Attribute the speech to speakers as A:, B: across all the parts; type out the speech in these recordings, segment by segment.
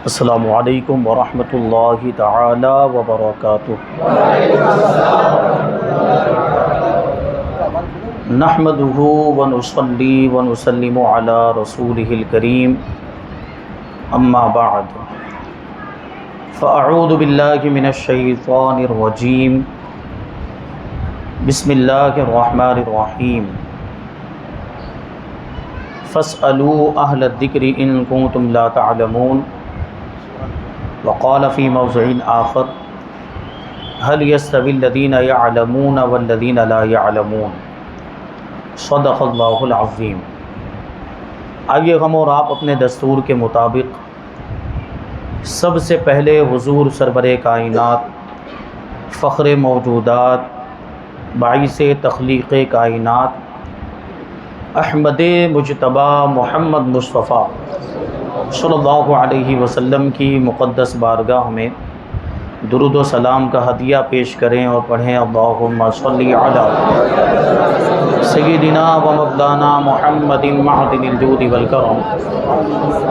A: السلام علیکم ورحمۃ اللہ تعالی وبرکاتہ۔ نحمدہ ونصلی ونسلم علی رسولہ الکریم، اما بعد فاعوذ باللہ من الشیطان الرجیم، بسم اللہ الرحمن الرحیم۔ فاسألوا اہل الذکر ان کنتم لا تعلمون۔ وقال فی موضع آخر هل يستوي الذین يعلمون والذین لا يعلمون۔ صدق اللہ العظیم۔ آئیے ہم اور آپ اپنے دستور کے مطابق سب سے پہلے حضور سرور کائنات، فخر موجودات، باعث تخلیق کائنات، احمد مجتبی محمد مصطفیٰ صلی اللہ علیہ وسلم کی مقدس بارگاہ میں درود و سلام کا ہدیہ پیش کریں اور پڑھیں اللہم صلی علی سیدنا و مولانا محمد معدن الجود والکرم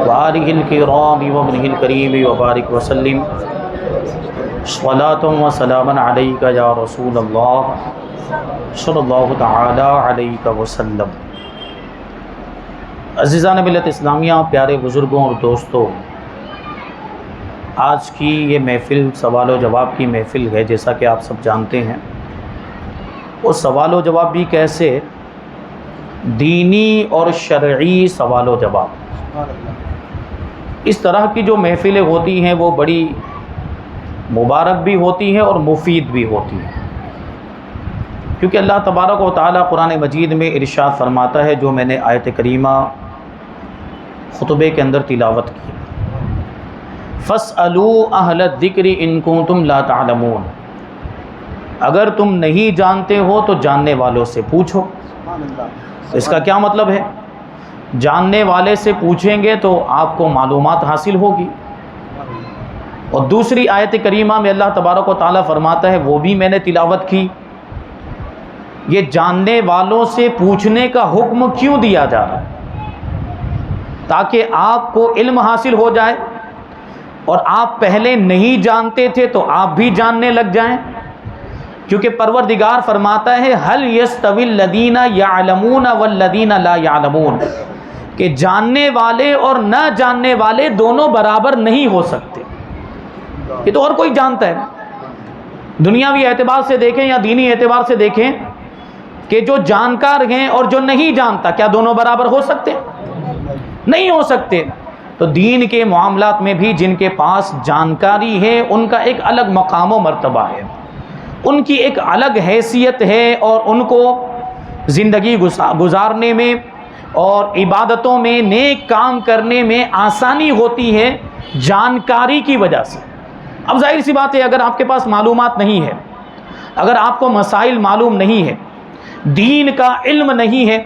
A: وآلہ الکرام وابنہ الکریم وبارک وسلم صلاۃ و سلاما علیک یا رسول اللہ صلی اللہ تعالی علیہ وسلم۔ عزیزان ملت اسلامیہ، پیارے بزرگوں اور دوستوں، آج کی یہ محفل سوال و جواب کی محفل ہے، جیسا کہ آپ سب جانتے ہیں۔ وہ سوال و جواب بھی کیسے؟ دینی اور شرعی سوال و جواب۔ اس طرح کی جو محفلیں ہوتی ہیں وہ بڑی مبارک بھی ہوتی ہیں اور مفید بھی ہوتی ہیں، کیونکہ اللہ تبارک و تعالیٰ قرآن مجید میں ارشاد فرماتا ہے، جو میں نے آیت کریمہ خطبے کے اندر تلاوت کی، فَاسْأَلُوا أَهْلَ الذِّكْرِ إِن كُنتُمْ لَا تَعْلَمُونَ۔ اگر تم نہیں جانتے ہو تو جاننے والوں سے پوچھو۔ اس کا کیا مطلب ہے؟ جاننے والے سے پوچھیں گے تو آپ کو معلومات حاصل ہوگی۔ اور دوسری آیت کریمہ میں اللہ تبارک و تعالیٰ فرماتا ہے، وہ بھی میں نے تلاوت کی، یہ جاننے والوں سے پوچھنے کا حکم کیوں دیا جا رہا ہے؟ تاکہ آپ کو علم حاصل ہو جائے، اور آپ پہلے نہیں جانتے تھے تو آپ بھی جاننے لگ جائیں، کیونکہ پروردگار فرماتا ہے هل يستوي الذين يعلمون والذين لا يعلمون، کہ جاننے والے اور نہ جاننے والے دونوں برابر نہیں ہو سکتے۔ یہ تو اور کوئی جانتا ہے، دنیاوی اعتبار سے دیکھیں یا دینی اعتبار سے دیکھیں، کہ جو جانکار ہیں اور جو نہیں جانتا، کیا دونوں برابر ہو سکتے؟ نہیں ہو سکتے۔ تو دین کے معاملات میں بھی جن کے پاس جانکاری ہے ان کا ایک الگ مقام و مرتبہ ہے، ان کی ایک الگ حیثیت ہے، اور ان کو زندگی گزارنے میں اور عبادتوں میں نیک کام کرنے میں آسانی ہوتی ہے جانکاری کی وجہ سے۔ اب ظاہر سی بات ہے، اگر آپ کے پاس معلومات نہیں ہے، اگر آپ کو مسائل معلوم نہیں ہے، دین کا علم نہیں ہے،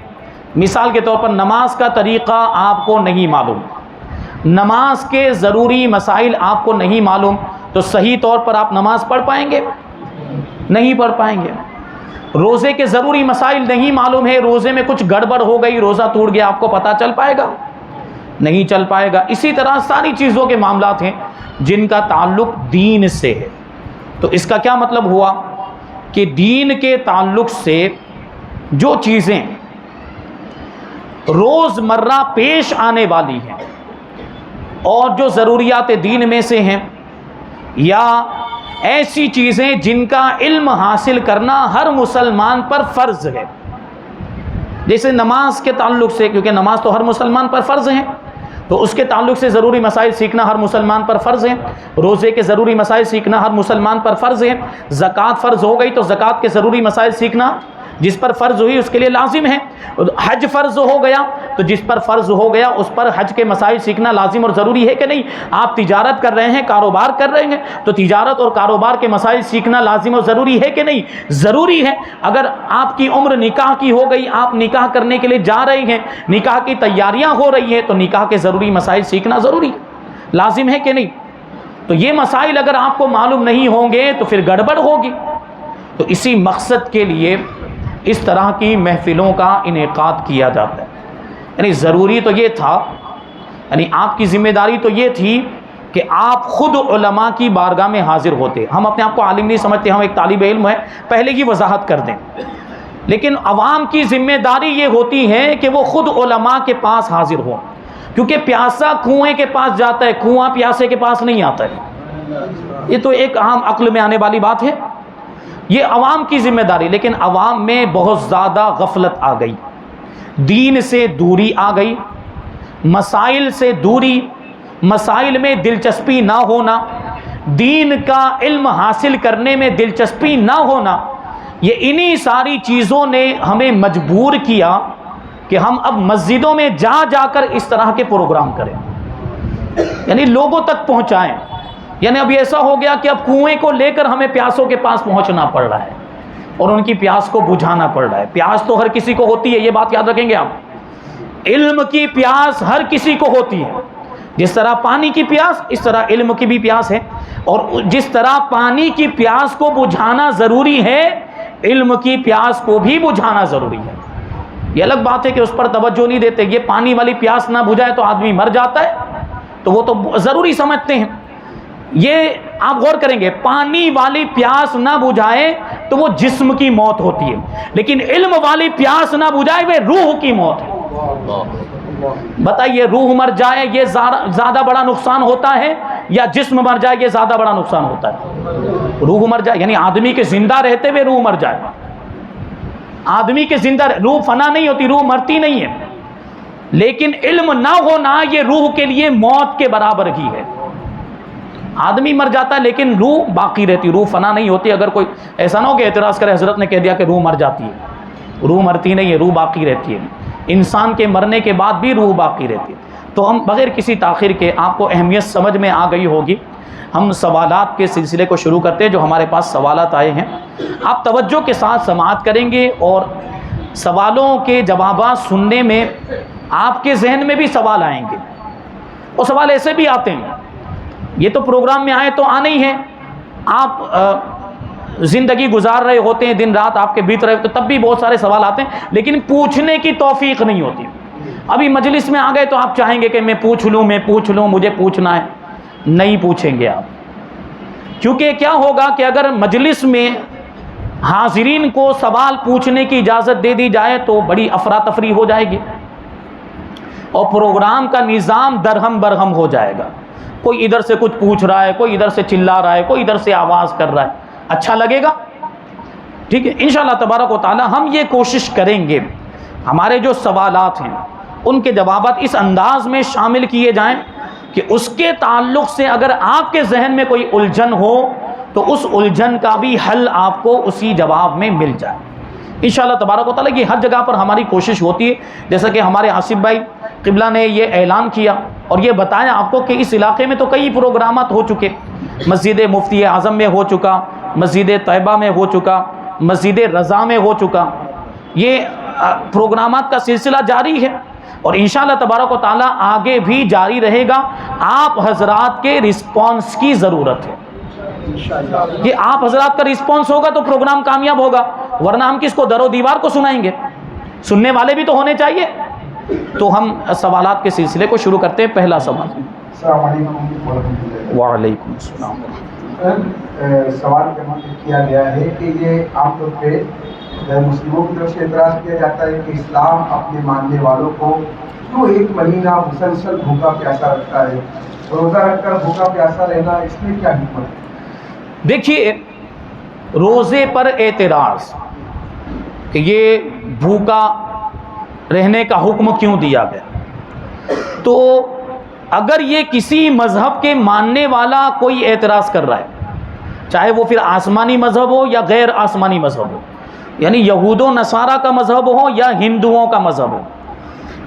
A: مثال کے طور پر نماز کا طریقہ آپ کو نہیں معلوم، نماز کے ضروری مسائل آپ کو نہیں معلوم، تو صحیح طور پر آپ نماز پڑھ پائیں گے؟ نہیں پڑھ پائیں گے۔ روزے کے ضروری مسائل نہیں معلوم ہے، روزے میں کچھ گڑبڑ ہو گئی، روزہ ٹوٹ گیا، آپ کو پتہ چل پائے گا؟ نہیں چل پائے گا۔ اسی طرح ساری چیزوں کے معاملات ہیں جن کا تعلق دین سے ہے۔ تو اس کا کیا مطلب ہوا کہ دین کے تعلق سے جو چیزیں روز مرہ پیش آنے والی ہیں، اور جو ضروریات دین میں سے ہیں، یا ایسی چیزیں جن کا علم حاصل کرنا ہر مسلمان پر فرض ہے، جیسے نماز کے تعلق سے، کیونکہ نماز تو ہر مسلمان پر فرض ہے، تو اس کے تعلق سے ضروری مسائل سیکھنا ہر مسلمان پر فرض ہے۔ روزے کے ضروری مسائل سیکھنا ہر مسلمان پر فرض ہے۔ زکوٰۃ فرض ہو گئی تو زکوٰۃ کے ضروری مسائل سیکھنا جس پر فرض ہوئی اس کے لیے لازم ہے۔ حج فرض ہو گیا تو جس پر فرض ہو گیا اس پر حج کے مسائل سیکھنا لازم اور ضروری ہے کہ نہیں؟ آپ تجارت کر رہے ہیں، کاروبار کر رہے ہیں، تو تجارت اور کاروبار کے مسائل سیکھنا لازم اور ضروری ہے کہ نہیں؟ ضروری ہے۔ اگر آپ کی عمر نکاح کی ہو گئی، آپ نکاح کرنے کے لیے جا رہے ہیں، نکاح کی تیاریاں ہو رہی ہیں، تو نکاح کے ضروری مسائل سیکھنا ضروری ہے، لازم ہے کہ نہیں؟ تو یہ مسائل اگر آپ کو معلوم نہیں ہوں گے تو پھر گڑبڑ ہوگی۔ تو اسی مقصد کے لیے اس طرح کی محفلوں کا انعقاد کیا جاتا ہے۔ یعنی ضروری تو یہ تھا، یعنی آپ کی ذمہ داری تو یہ تھی کہ آپ خود علماء کی بارگاہ میں حاضر ہوتے. ہم اپنے آپ کو عالم نہیں سمجھتے, ہم ایک طالب علم ہے, پہلے کی وضاحت کر دیں. لیکن عوام کی ذمہ داری یہ ہوتی ہے کہ وہ خود علماء کے پاس حاضر ہوں, کیونکہ پیاسا کنویں کے پاس جاتا ہے, کنواں پیاسے کے پاس نہیں آتا ہے. یہ تو ایک عام عقل میں آنے والی بات ہے. یہ عوام کی ذمہ داری. لیکن عوام میں بہت زیادہ غفلت آ گئی, دین سے دوری آ گئی, مسائل سے دوری, مسائل میں دلچسپی نہ ہونا, دین کا علم حاصل کرنے میں دلچسپی نہ ہونا, یہ انہی ساری چیزوں نے ہمیں مجبور کیا کہ ہم اب مسجدوں میں جا جا کر اس طرح کے پروگرام کریں, یعنی لوگوں تک پہنچائیں. یعنی اب ایسا ہو گیا کہ اب کنویں کو لے کر ہمیں پیاسوں کے پاس پہنچنا پڑ رہا ہے اور ان کی پیاس کو بجھانا پڑ رہا ہے. پیاس تو ہر کسی کو ہوتی ہے, یہ بات یاد رکھیں گے آپ. علم کی پیاس ہر کسی کو ہوتی ہے. جس طرح پانی کی پیاس, اس طرح علم کی بھی پیاس ہے. اور جس طرح پانی کی پیاس کو بجھانا ضروری ہے, علم کی پیاس کو بھی بجھانا ضروری ہے. یہ الگ بات ہے کہ اس پر توجہ نہیں دیتے. یہ پانی والی پیاس نہ بجھائے تو آدمی مر جاتا ہے, تو وہ تو ضروری سمجھتے ہیں. یہ آپ غور کریں گے, پانی والی پیاس نہ بجھائے تو وہ جسم کی موت ہوتی ہے, لیکن علم والی پیاس نہ بجھائے وہ روح کی موت ہے. بتائیے, روح مر جائے یہ زیادہ بڑا نقصان ہوتا ہے یا جسم مر جائے یہ زیادہ بڑا نقصان ہوتا ہے؟ روح مر جائے, یعنی آدمی کے زندہ رہتے ہوئے روح مر جائے. آدمی کے زندہ روح فنا نہیں ہوتی, روح مرتی نہیں ہے. لیکن علم نہ ہونا یہ روح کے لیے موت کے برابر ہی ہے. آدمی مر جاتا ہے لیکن روح باقی رہتی, روح فنا نہیں ہوتی. اگر کوئی ایسا نہ ہو کہ اعتراض کرے حضرت نے کہہ دیا کہ روح مر جاتی ہے, روح مرتی نہیں ہے, روح باقی رہتی ہے. انسان کے مرنے کے بعد بھی روح باقی رہتی ہے. تو ہم بغیر کسی تاخیر کے, آپ کو اہمیت سمجھ میں آ گئی ہوگی, ہم سوالات کے سلسلے کو شروع کرتے ہیں. جو ہمارے پاس سوالات آئے ہیں آپ توجہ کے ساتھ سماعت کریں گے, اور سوالوں کے جوابات سننے میں آپ کے ذہن میں بھی سوال آئیں گے. وہ سوال ایسے بھی آتے ہیں, یہ تو پروگرام میں آئے تو آنے ہی ہیں. آپ زندگی گزار رہے ہوتے ہیں, دن رات آپ کے بیت رہے ہوتے, تب بھی بہت سارے سوال آتے ہیں, لیکن پوچھنے کی توفیق نہیں ہوتی. ابھی مجلس میں آ گئے تو آپ چاہیں گے کہ میں پوچھ لوں, مجھے پوچھنا ہے. نہیں پوچھیں گے آپ, کیونکہ کیا ہوگا کہ اگر مجلس میں حاضرین کو سوال پوچھنے کی اجازت دے دی جائے تو بڑی افراتفری ہو جائے گی اور پروگرام کا نظام درہم برہم ہو جائے گا. کوئی ادھر سے کچھ پوچھ رہا ہے, کوئی ادھر سے چلا رہا ہے, کوئی ادھر سے آواز کر رہا ہے, اچھا لگے گا؟ ٹھیک ہے, انشاءاللہ تبارک و تعالی ہم یہ کوشش کریں گے ہمارے جو سوالات ہیں ان کے جوابات اس انداز میں شامل کیے جائیں کہ اس کے تعلق سے اگر آپ کے ذہن میں کوئی الجھن ہو تو اس الجھن کا بھی حل آپ کو اسی جواب میں مل جائے انشاءاللہ تبارک و تعالی. یہ ہر جگہ پر ہماری کوشش ہوتی ہے, جیسا کہ ہمارے آصف بھائی قبلہ نے یہ اعلان کیا اور یہ بتایا آپ کو کہ اس علاقے میں تو کئی پروگرامات ہو چکے. مسجد مفتی اعظم میں ہو چکا, مسجد طیبہ میں ہو چکا, مسجد رضا میں ہو چکا. یہ پروگرامات کا سلسلہ جاری ہے اور انشاءاللہ تبارک و تعالی آگے بھی جاری رہے گا. آپ حضرات کے رسپانس کی ضرورت ہے. یہ آپ حضرات کا رسپانس ہوگا تو پروگرام کامیاب ہوگا, ورنہ ہم کس کو در و دیوار کو سنائیں گے؟ سننے والے بھی تو ہونے چاہیے. تو ہم سوالات کے سلسلے کو شروع کرتے ہیں. پہلا سوال.
B: السلام علیکم ورحمۃ اللہ.
A: وعلیکم السلام.
B: سوال کیا گیا ہے کہ یہ عام طور پہ مسلموں کی طرف سے اعتراض کیا جاتا ہے کہ اسلام اپنے ماننے والوں کو کیوں 1 مہینہ مسلسل بھوکا پیاسا رکھتا ہے, روزہ رکھ کر بھوکا پیاسا رہنا, اس میں کیا حکمت ہے؟ دیکھیے,
A: روزے پر اعتراض کہ یہ بھوکا رہنے کا حکم کیوں دیا گیا, تو اگر یہ کسی مذہب کے ماننے والا کوئی اعتراض کر رہا ہے, چاہے وہ پھر آسمانی مذہب ہو یا غیر آسمانی مذہب ہو, یعنی یہود و نصارہ کا مذہب ہو یا ہندوؤں کا مذہب ہو,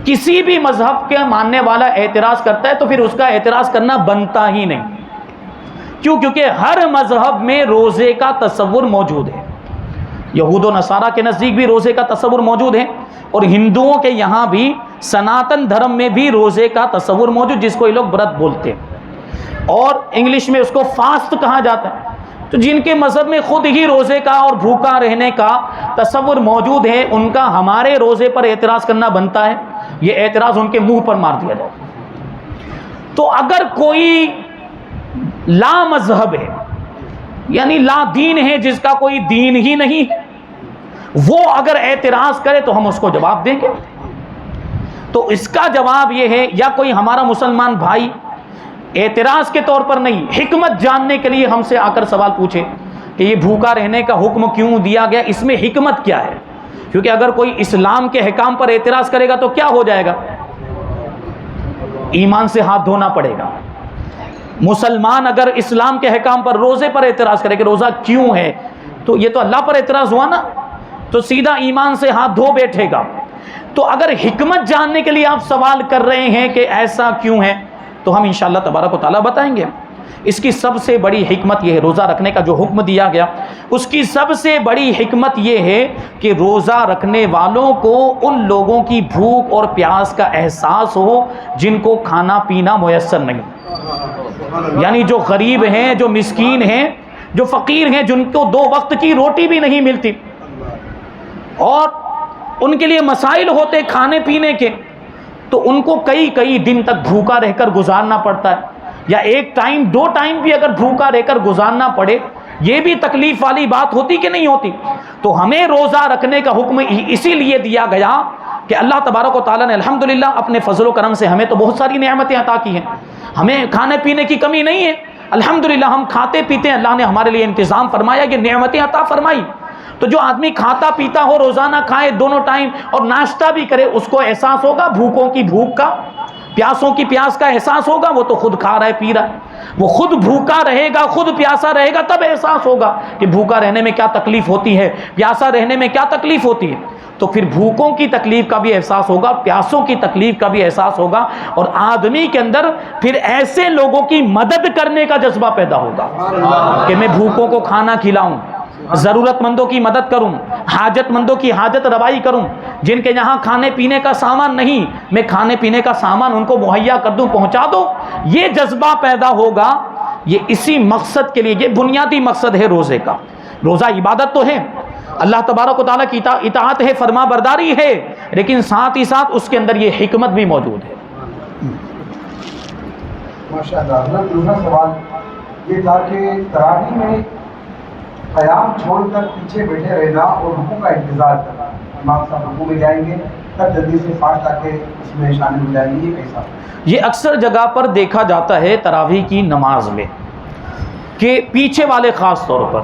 A: کسی بھی مذہب کے ماننے والا اعتراض کرتا ہے تو پھر اس کا اعتراض کرنا بنتا ہی نہیں. کیوں؟ کیونکہ ہر مذہب میں روزے کا تصور موجود ہے. یہود و نصارہ کے نزدیک بھی روزے کا تصور موجود ہے اور ہندوؤں کے یہاں بھی سناتن دھرم میں بھی روزے کا تصور موجود, جس کو یہ لوگ برت بولتے ہیں اور انگلش میں اس کو فاسٹ کہا جاتا ہے. تو جن کے مذہب میں خود ہی روزے کا اور بھوکا رہنے کا تصور موجود ہے, ان کا ہمارے روزے پر اعتراض کرنا بنتا ہے. یہ اعتراض ان کے منہ پر مار دیا جائے. تو اگر کوئی لا مذہب ہے، یعنی لا دین ہے، جس کا کوئی دین ہی نہیں ہے، وہ اگر اعتراض کرے تو ہم اس کو جواب دیں گے۔ تو اس کا جواب یہ ہے، یا کوئی ہمارا مسلمان بھائی اعتراض کے طور پر نہیں، حکمت جاننے کے لیے ہم سے آ کر سوال پوچھے کہ یہ بھوکا رہنے کا حکم کیوں دیا گیا، اس میں حکمت کیا ہے؟ کیونکہ اگر کوئی اسلام کے حکام پر اعتراض کرے گا تو کیا ہو جائے گا؟ ایمان سے ہاتھ دھونا پڑے گا۔ مسلمان اگر اسلام کے حکام پر، روزے پر اعتراض کرے کہ روزہ کیوں ہے، تو یہ تو اللہ پر اعتراض ہوا نا، تو سیدھا ایمان سے ہاتھ دھو بیٹھے گا۔ تو اگر حکمت جاننے کے لیے آپ سوال کر رہے ہیں کہ ایسا کیوں ہے، تو ہم انشاءاللہ تبارک و تعالیٰ بتائیں گے۔ اس کی سب سے بڑی حکمت یہ ہے، روزہ رکھنے کا جو حکم دیا گیا اس کی سب سے بڑی حکمت یہ ہے کہ روزہ رکھنے والوں کو ان لوگوں کی بھوک اور پیاس کا احساس ہو جن کو کھانا پینا میسر نہیں، یعنی جو غریب ہیں، جو مسکین ہیں، جو فقیر ہیں، جن کو 2 وقت کی روٹی بھی نہیں ملتی اور ان کے لیے مسائل ہوتے کھانے پینے کے، تو ان کو کئی دن تک بھوکا رہ کر گزارنا پڑتا ہے، یا 1 ٹائم 2 ٹائم بھی اگر بھوکا رہ کر گزارنا پڑے، یہ بھی تکلیف والی بات ہوتی کہ نہیں ہوتی؟ تو ہمیں روزہ رکھنے کا حکم اسی لیے دیا گیا کہ اللہ تبارک و تعالیٰ نے الحمدللہ اپنے فضل و کرم سے ہمیں تو بہت ساری نعمتیں عطا کی ہیں، ہمیں کھانے پینے کی کمی نہیں ہے، الحمدللہ ہم کھاتے پیتے ہیں، اللہ نے ہمارے لیے انتظام فرمایا، یہ نعمتیں عطا فرمائی۔ تو جو آدمی کھاتا پیتا ہو، روزانہ کھائے 2 ٹائم اور ناشتہ بھی کرے، اس کو احساس ہوگا بھوکوں کی بھوک کا، پیاسوں کی پیاس کا احساس ہوگا۔ وہ تو خود کھا رہا ہے پی رہا ہے، وہ خود بھوکا رہے گا، خود پیاسا رہے گا، تب احساس ہوگا کہ بھوکا رہنے میں کیا تکلیف ہوتی ہے، پیاسا رہنے میں کیا تکلیف ہوتی ہے۔ تو پھر بھوکوں کی تکلیف کا بھی احساس ہوگا، پیاسوں کی تکلیف کا بھی احساس ہوگا، اور آدمی کے اندر پھر ایسے لوگوں کی مدد کرنے کا جذبہ پیدا ہوگا کہ میں بھوکوں کو کھانا کھلاؤں، ضرورت مندوں کی مدد کروں، حاجت مندوں کی حاجت روائی کروں، جن کے یہاں کھانے پینے کا سامان نہیں، میں کھانے پینے کا سامان ان کو مہیا کر دوں، پہنچا دو۔ یہ جذبہ پیدا ہوگا، یہ اسی مقصد کے لیے، یہ بنیادی مقصد ہے روزے کا۔ روزہ عبادت تو ہے، اللہ تبارک و تعالیٰ کی اطاعت ہے، فرما برداری ہے، لیکن ساتھ ہی ساتھ اس کے اندر یہ حکمت بھی موجود ہے۔
B: ماشاءاللہ۔ دوسرا سوال یہ تھا کہ تراویح میں قیام چھوڑ کر پیچھے بیٹھے رہنا اور رکوع کا انتظار کرنا، امام صاحب رکوع میں جائیں گے تب جلدی سے فاش آ کے اس میں شامل ہو جائیں گے، یہ کیسا؟
A: یہ اکثر جگہ پر دیکھا جاتا ہے تراویح کی نماز میں کہ پیچھے والے خاص طور پر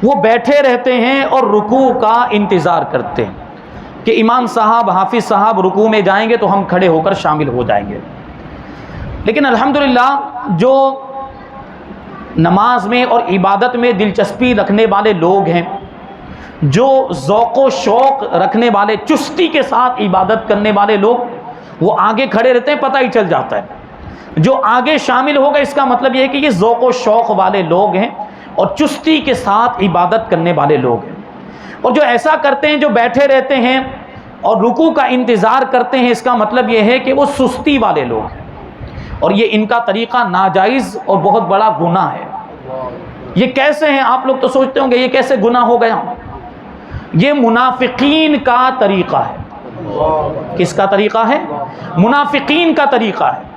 A: وہ بیٹھے رہتے ہیں اور رکوع کا انتظار کرتے ہیں کہ امام صاحب، حافظ صاحب رکوع میں جائیں گے تو ہم کھڑے ہو کر شامل ہو جائیں گے۔ لیکن الحمدللہ جو نماز میں اور عبادت میں دلچسپی رکھنے والے لوگ ہیں، جو ذوق و شوق رکھنے والے، چستی کے ساتھ عبادت کرنے والے لوگ، وہ آگے کھڑے رہتے ہیں، پتہ ہی چل جاتا ہے۔ جو آگے شامل ہوگا اس کا مطلب یہ ہے کہ یہ ذوق و شوق والے لوگ ہیں اور چستی کے ساتھ عبادت کرنے والے لوگ ہیں۔ اور جو ایسا کرتے ہیں، جو بیٹھے رہتے ہیں اور رکوع کا انتظار کرتے ہیں، اس کا مطلب یہ ہے کہ وہ سستی والے لوگ ہیں، اور یہ ان کا طریقہ ناجائز اور بہت بڑا گناہ ہے۔ یہ کیسے ہیں؟ آپ لوگ تو سوچتے ہوں گے یہ کیسے گناہ ہو گیا؟ یہ منافقین کا طریقہ ہے۔ کس کا طریقہ ہے؟ منافقین کا طریقہ ہے۔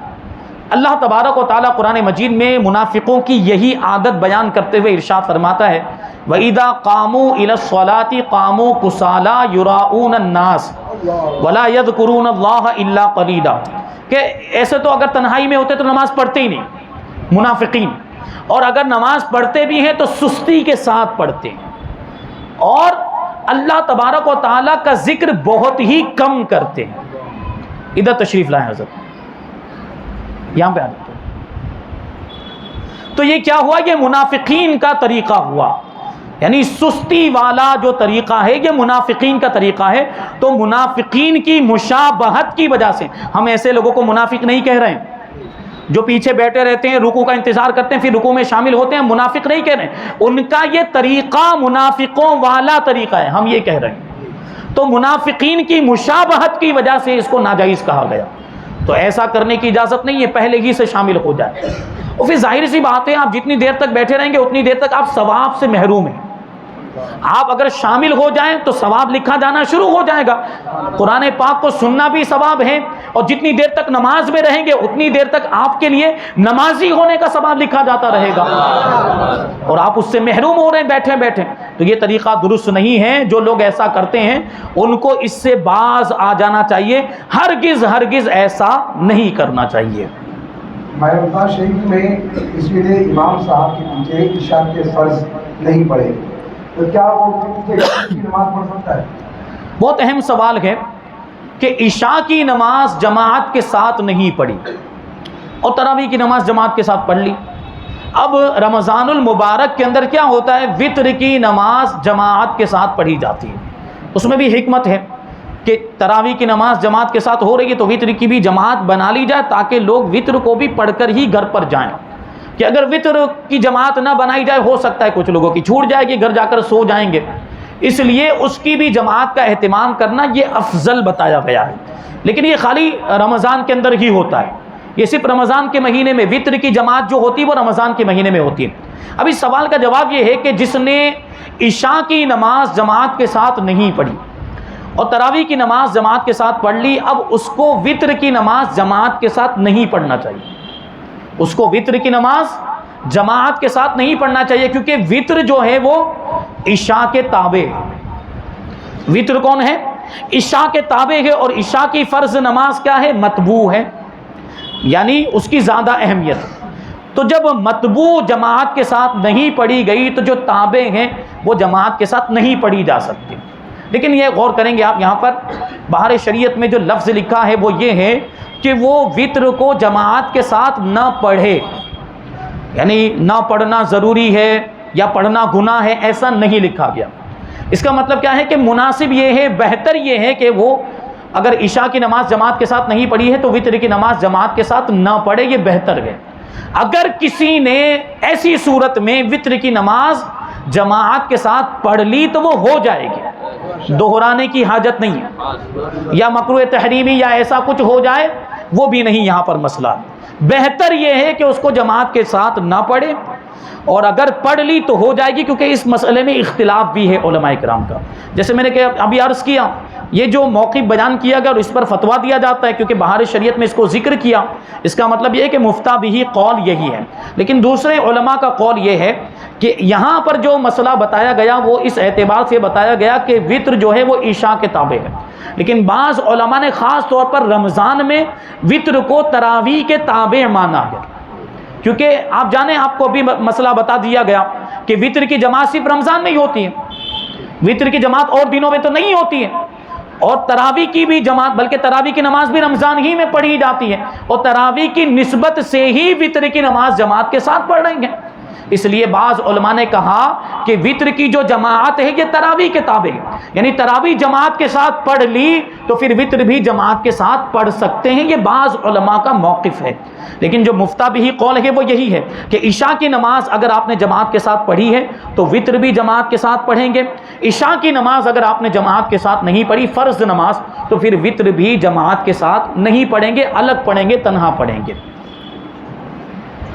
A: اللہ تبارک و تعالیٰ قرآن مجید میں منافقوں کی یہی عادت بیان کرتے ہوئے ارشاد فرماتا ہے، وَإِذَا قَامُوا إِلَى الصَّلَاةِ قَامُوا كُسَالَىٰ يُرَاءُونَ النَّاسَ وَلَا يَذْكُرُونَ اللَّهَ إِلَّا قَلِيلًا، کہ ایسے تو اگر تنہائی میں ہوتے تو نماز پڑھتے ہی نہیں منافقین، اور اگر نماز پڑھتے بھی ہیں تو سستی کے ساتھ پڑھتے ہیں، اور اللہ تبارک و تعالیٰ کا ذکر بہت ہی کم کرتے ہیں۔ ادھر تشریف لائیں حضرت، یہاں پہ آ جاتے ہیں۔ تو یہ کیا ہوا؟ یہ منافقین کا طریقہ ہوا، یعنی سستی والا جو طریقہ ہے یہ منافقین کا طریقہ ہے۔ تو منافقین کی مشابہت کی وجہ سے ہم ایسے لوگوں کو منافق نہیں کہہ رہے ہیں جو پیچھے بیٹھے رہتے ہیں، رکوع کا انتظار کرتے ہیں، پھر رکوع میں شامل ہوتے ہیں، منافق نہیں کہہ رہے ہیں، ان کا یہ طریقہ منافقوں والا طریقہ ہے، ہم یہ کہہ رہے ہیں۔ تو منافقین کی مشابہت کی وجہ سے اس کو ناجائز کہا گیا، تو ایسا کرنے کی اجازت نہیں ہے، پہلے ہی سے شامل ہو جائے۔ اور پھر ظاہر سی بات ہے، آپ جتنی دیر تک بیٹھے رہیں گے اتنی دیر تک آپ ثواب سے محروم ہیں، آپ اگر شامل ہو جائیں تو ثواب لکھا جانا شروع ہو جائے گا. قرآن پاک کو سننا بھی ثواب ہے، اور جتنی دیر تک نماز میں رہیں گے اتنی دیر تک آپ کے لیے نمازی ہونے کا ثواب لکھا جاتا رہے گا، اور آپ اس سے محروم ہو رہے ہیں بیٹھے بیٹھے. تو یہ طریقہ درست نہیں ہے. جو لوگ ایسا کرتے ہیں ان کو اس سے باز آ جانا چاہیے، ہرگز ایسا نہیں کرنا چاہیے.
B: میں رمضان شریف میں اس لیے امام صاحب کے پیچھے عشاء کے فرض نہیں پڑھے تو کیا وہ پیچھے نماز پڑھ سکتا ہے؟
A: بہت اہم سوال ہے کہ عشاء کی نماز جماعت کے ساتھ نہیں پڑھی اور تراویح کی نماز جماعت کے ساتھ پڑھ لی. اب رمضان المبارک کے اندر کیا ہوتا ہے، وطر کی نماز جماعت کے ساتھ پڑھی جاتی ہے. اس میں بھی حکمت ہے کہ تراویح کی نماز جماعت کے ساتھ ہو رہی ہے تو وطر کی بھی جماعت بنا لی جائے، تاکہ لوگ وطر کو بھی پڑھ کر ہی گھر پر جائیں. کہ اگر وطر کی جماعت نہ بنائی جائے، ہو سکتا ہے کچھ لوگوں کی چھوٹ جائے گی، گھر جا کر سو جائیں گے، اس لیے اس کی بھی جماعت کا اہتمام کرنا یہ افضل بتایا گیا ہے. لیکن یہ خالی رمضان کے اندر ہی ہوتا ہے، یہ صرف رمضان کے مہینے میں وطر کی جماعت جو ہوتی ہے وہ رمضان کے مہینے میں ہوتی ہے. اب اس سوال کا جواب یہ ہے کہ جس نے عشاء کی نماز جماعت کے ساتھ نہیں پڑھی اور تراویح کی نماز جماعت کے ساتھ پڑھ لی، اب اس کو وطر کی نماز جماعت کے ساتھ نہیں پڑھنا چاہیے. اس کو وطر کی نماز جماعت کے ساتھ نہیں پڑھنا چاہیے، کیونکہ وطر جو ہے وہ عشاء کے تابع ہے. وطر کون ہے؟ عشاء کے تابع ہے، اور عشاء کی فرض نماز کیا ہے؟ مطبوع ہے، یعنی اس کی زیادہ اہمیت. تو جب مطبوع جماعت کے ساتھ نہیں پڑھی گئی تو جو تابع ہیں وہ جماعت کے ساتھ نہیں پڑھی جا سکتی. لیکن یہ غور کریں گے آپ، یہاں پر بہار شریعت میں جو لفظ لکھا ہے وہ یہ ہے کہ وہ وطر کو جماعت کے ساتھ نہ پڑھے، یعنی نہ پڑھنا ضروری ہے یا پڑھنا گناہ ہے، ایسا نہیں لکھا گیا. اس کا مطلب کیا ہے کہ مناسب یہ ہے، بہتر یہ ہے کہ وہ اگر عشاء کی نماز جماعت کے ساتھ نہیں پڑھی ہے تو وطر کی نماز جماعت کے ساتھ نہ پڑھے، یہ بہتر ہے. اگر کسی نے ایسی صورت میں وطر کی نماز جماعت کے ساتھ پڑھ لی تو وہ ہو جائے گی، دہرانے کی حاجت نہیں ہے، یا مکروہ تحریمی یا ایسا کچھ ہو جائے وہ بھی نہیں یہاں پر مسئلہ. بہتر یہ ہے کہ اس کو جماعت کے ساتھ نہ پڑھے، اور اگر پڑھ لی تو ہو جائے گی، کیونکہ اس مسئلے میں اختلاف بھی ہے علماء کرام کا. جیسے میں نے ابھی عرض کیا، یہ جو موقف بیان کیا گیا اور اس پر فتویٰ دیا جاتا ہے، کیونکہ بہار شریعت میں اس کو ذکر کیا، اس کا مطلب یہ ہے کہ مفتیٰ بھی قول یہی ہے. لیکن دوسرے علماء کا قول یہ ہے کہ یہاں پر جو مسئلہ بتایا گیا وہ اس اعتبار سے بتایا گیا کہ وطر جو ہے وہ عشاء کے تابع ہے. لیکن بعض علماء نے خاص طور پر رمضان میں وطر کو تراویح کے تابع مانا ہے، کیونکہ آپ جانیں، آپ کو ابھی مسئلہ بتا دیا گیا کہ وطر کی جماعت صرف رمضان میں ہی ہوتی ہے، وطر کی جماعت اور دنوں میں تو نہیں ہوتی ہے. اور تراویح کی بھی جماعت، بلکہ تراویح کی نماز بھی رمضان ہی میں پڑھی جاتی ہے، اور تراویح کی نسبت سے ہی وطر کی نماز جماعت کے ساتھ پڑھ رہے ہیں. اس لیے بعض علماء نے کہا کہ وطر کی جو جماعت ہے یہ تراویح کے تابع ہے، یعنی تراویح جماعت کے ساتھ پڑھ لی تو پھر وطر بھی جماعت کے ساتھ پڑھ سکتے ہیں. یہ بعض علماء کا موقف ہے. لیکن جو مفتیٰ بھی قول ہے وہ یہی ہے کہ عشاء کی نماز اگر آپ نے جماعت کے ساتھ پڑھی ہے تو وطر بھی جماعت کے ساتھ پڑھیں گے. عشاء کی نماز اگر آپ نے جماعت کے ساتھ نہیں پڑھی، فرض نماز، تو پھر وطر بھی جماعت کے ساتھ نہیں پڑھیں گے، الگ پڑھیں گے، تنہا پڑھیں گے.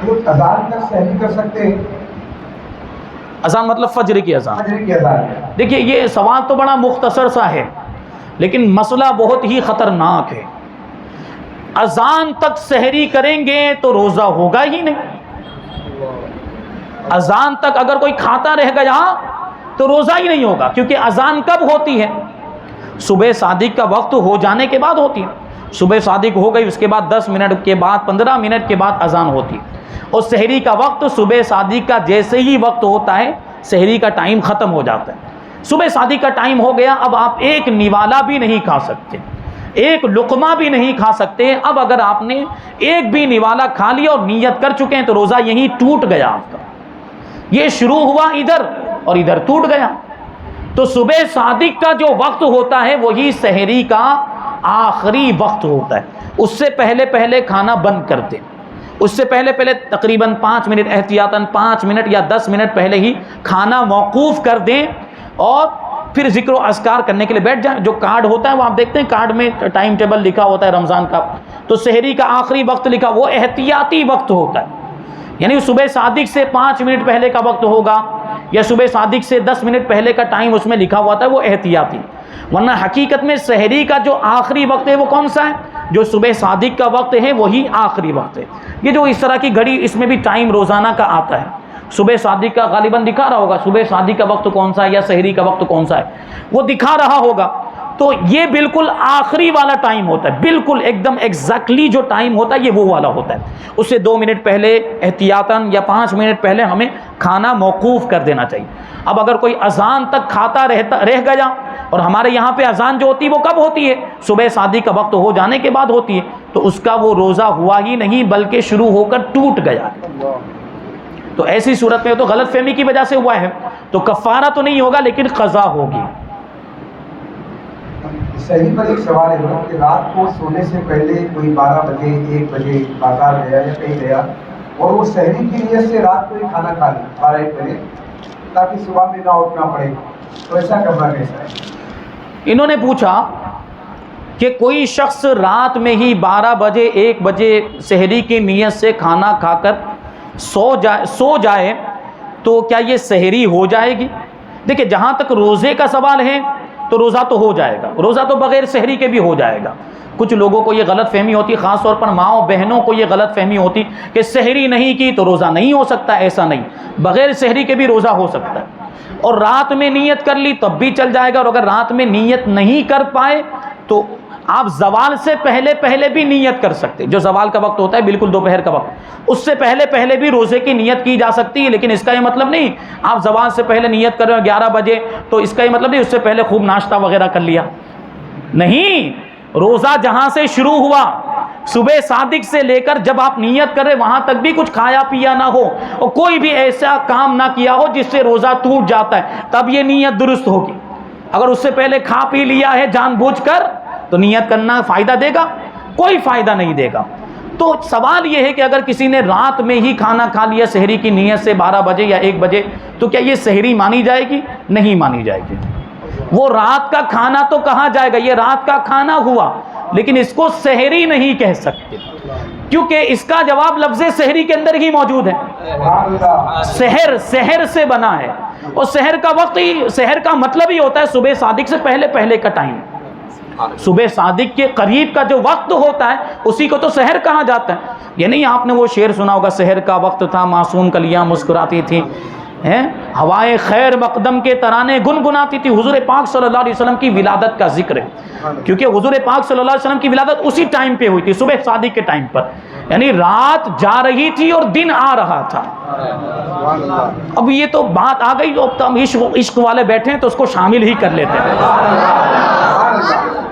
B: اذان تک سحری کر سکتے ہیں؟
A: اذان مطلب فجر کی اذان.
B: فجر کی اذان.
A: دیکھیے یہ سوال تو بڑا مختصر سا ہے، لیکن مسئلہ بہت ہی خطرناک ہے. اذان تک سحری کریں گے تو روزہ ہوگا ہی نہیں. اذان تک اگر کوئی کھاتا رہ گیا تو روزہ ہی نہیں ہوگا، کیونکہ اذان کب ہوتی ہے؟ صبح صادق کا وقت ہو جانے کے بعد ہوتی ہے. صبح صادق ہو گئی، اس کے بعد 10 منٹ کے بعد 15 منٹ کے بعد اذان ہوتی ہے. اور سحری کا وقت صبح صادق کا جیسے ہی وقت ہوتا ہے سحری کا ٹائم ختم ہو جاتا ہے. صبح صادق کا ٹائم ہو گیا، اب آپ ایک نوالا بھی نہیں کھا سکتے، ایک لقمہ بھی نہیں کھا سکتے. اب اگر آپ نے ایک بھی نوالا کھا لیا اور نیت کر چکے ہیں تو روزہ یہیں ٹوٹ گیا آپ کا. یہ شروع ہوا ادھر اور ادھر ٹوٹ گیا. تو صبح صادق کا جو وقت ہوتا ہے وہی سحری کا آخری وقت ہوتا ہے. اس سے پہلے پہلے کھانا بند کر دیں، اس سے پہلے تقریباً 5 منٹ، احتیاطاً 5 منٹ یا 10 منٹ پہلے ہی کھانا موقوف کر دیں، اور پھر ذکر و اذکار کرنے کے لیے بیٹھ جائیں. جو کارڈ ہوتا ہے وہ آپ دیکھتے ہیں، کارڈ میں ٹائم ٹیبل لکھا ہوتا ہے رمضان کا، تو سحری کا آخری وقت لکھا، وہ احتیاطی وقت ہوتا ہے، یعنی صبح صادق سے 5 منٹ پہلے کا وقت ہوگا یا صبح صادق سے 10 منٹ پہلے کا ٹائم اس میں لکھا ہوا تھا وہ احتیاطی، ورنہ حقیقت میں سحری کا جو آخری وقت ہے وہ کون سا ہے؟ جو صبح صادق کا وقت ہے وہی آخری وقت ہے۔ یہ جو اس طرح کی گھڑی، اس میں بھی ٹائم روزانہ کا آتا ہے، صبح صادق کا غالباً دکھا رہا ہوگا، صبح صادق کا وقت کون سا ہے یا سحری کا وقت کون سا ہے وہ دکھا رہا ہوگا۔ تو یہ بالکل آخری والا ٹائم ہوتا ہے، بالکل ایک دم ایگزیکٹلی جو ٹائم ہوتا ہے یہ وہ والا ہوتا ہے۔ اس سے 2 منٹ پہلے احتیاطاً یا 5 منٹ پہلے ہمیں کھانا موقوف کر دینا چاہیے۔ اب اگر کوئی اذان تک کھاتا رہ گیا، اور ہمارے یہاں پہ اذان جو ہوتی ہے وہ کب ہوتی ہے؟ صبح صادق کا وقت ہو جانے کے بعد ہوتی ہے، تو اس کا وہ روزہ ہوا ہی نہیں بلکہ شروع ہو کر ٹوٹ گیا۔ تو ایسی صورت میں تو غلط فہمی کی وجہ سے ہوا ہے، تو کفارہ تو نہیں ہوگا لیکن قضا ہوگی۔
B: صحیح پر ایک سوال ہے کہ رات کو سونے سے پہلے کوئی 12 بجے 1 بجے بازار گیا یا کہیں گیا اور وہ سحری کی نیت سے رات کو ہی کھانا کھا لیا 12-1 بجے تاکہ صبح میں نہ اٹھنا پڑے، تو ایسا کرنا کیسا ہے؟
A: انہوں نے پوچھا کہ کوئی شخص رات میں ہی 12 بجے 1 بجے سحری کی نیت سے کھانا کھا کر سو جائے تو کیا یہ سحری ہو جائے گی؟ دیکھیں، جہاں تک روزے کا سوال ہے تو روزہ تو ہو جائے گا، روزہ تو بغیر سحری کے بھی ہو جائے گا۔ کچھ لوگوں کو یہ غلط فہمی ہوتی، خاص طور پر ماؤں بہنوں کو یہ غلط فہمی ہوتی کہ سحری نہیں کی تو روزہ نہیں ہو سکتا۔ ایسا نہیں، بغیر سحری کے بھی روزہ ہو سکتا ہے، اور رات میں نیت کر لی تب بھی چل جائے گا، اور اگر رات میں نیت نہیں کر پائے تو آپ زوال سے پہلے بھی نیت کر سکتے، جو زوال کا وقت ہوتا ہے بالکل دوپہر کا وقت، اس سے پہلے بھی روزے کی نیت کی جا سکتی ہے۔ لیکن اس کا یہ مطلب نہیں آپ زوال سے پہلے نیت کر رہے ہو 11 بجے تو اس کا یہ مطلب نہیں اس سے پہلے خوب ناشتہ وغیرہ کر لیا، نہیں۔ روزہ جہاں سے شروع ہوا صبح صادق سے لے کر جب آپ نیت کر رہے وہاں تک بھی کچھ کھایا پیا نہ ہو اور کوئی بھی ایسا کام نہ کیا ہو جس سے روزہ ٹوٹ جاتا ہے، تب یہ نیت درست ہوگی۔ اگر اس سے پہلے کھا پی لیا ہے جان بوجھ کر تو نیت کرنا فائدہ دے گا؟ کوئی فائدہ نہیں دے گا۔ تو سوال یہ ہے کہ اگر کسی نے رات میں ہی کھانا کھا لیا سحری کی نیت سے 12 بجے یا 1 بجے تو کیا یہ سحری مانی جائے گی؟ نہیں مانی جائے گی۔ وہ رات کا کھانا تو کہا جائے گا، یہ رات کا کھانا ہوا، لیکن اس کو سحری نہیں کہہ سکتے، کیونکہ اس کا جواب لفظ سحری کے اندر ہی موجود ہے۔ سحر سے بنا ہے، اور سحر کا وقت ہی، سحر کا مطلب ہی ہوتا ہے صبح صادق سے پہلے کا ٹائم۔ صبح صادق کے قریب کا جو وقت ہوتا ہے اسی کو تو سحر کہا جاتا ہے۔ یہ نہیں آپ نے وہ شعر سنا ہوگا، سحر کا وقت تھا معصوم کلیاں مسکراتی تھی، ہوائے خیر مقدم کے ترانے گنگناتی تھی۔ حضور پاک صلی اللہ علیہ وسلم کی ولادت کا ذکر ہے، کیونکہ حضور پاک صلی اللہ علیہ وسلم کی ولادت اسی ٹائم پہ ہوئی تھی، صبح صادق کے ٹائم پر، یعنی رات جا رہی تھی اور دن آ رہا تھا۔ اب یہ تو بات آ گئی، اب ہم عشق والے بیٹھے ہیں تو اس کو شامل ہی کر لیتے ہیں۔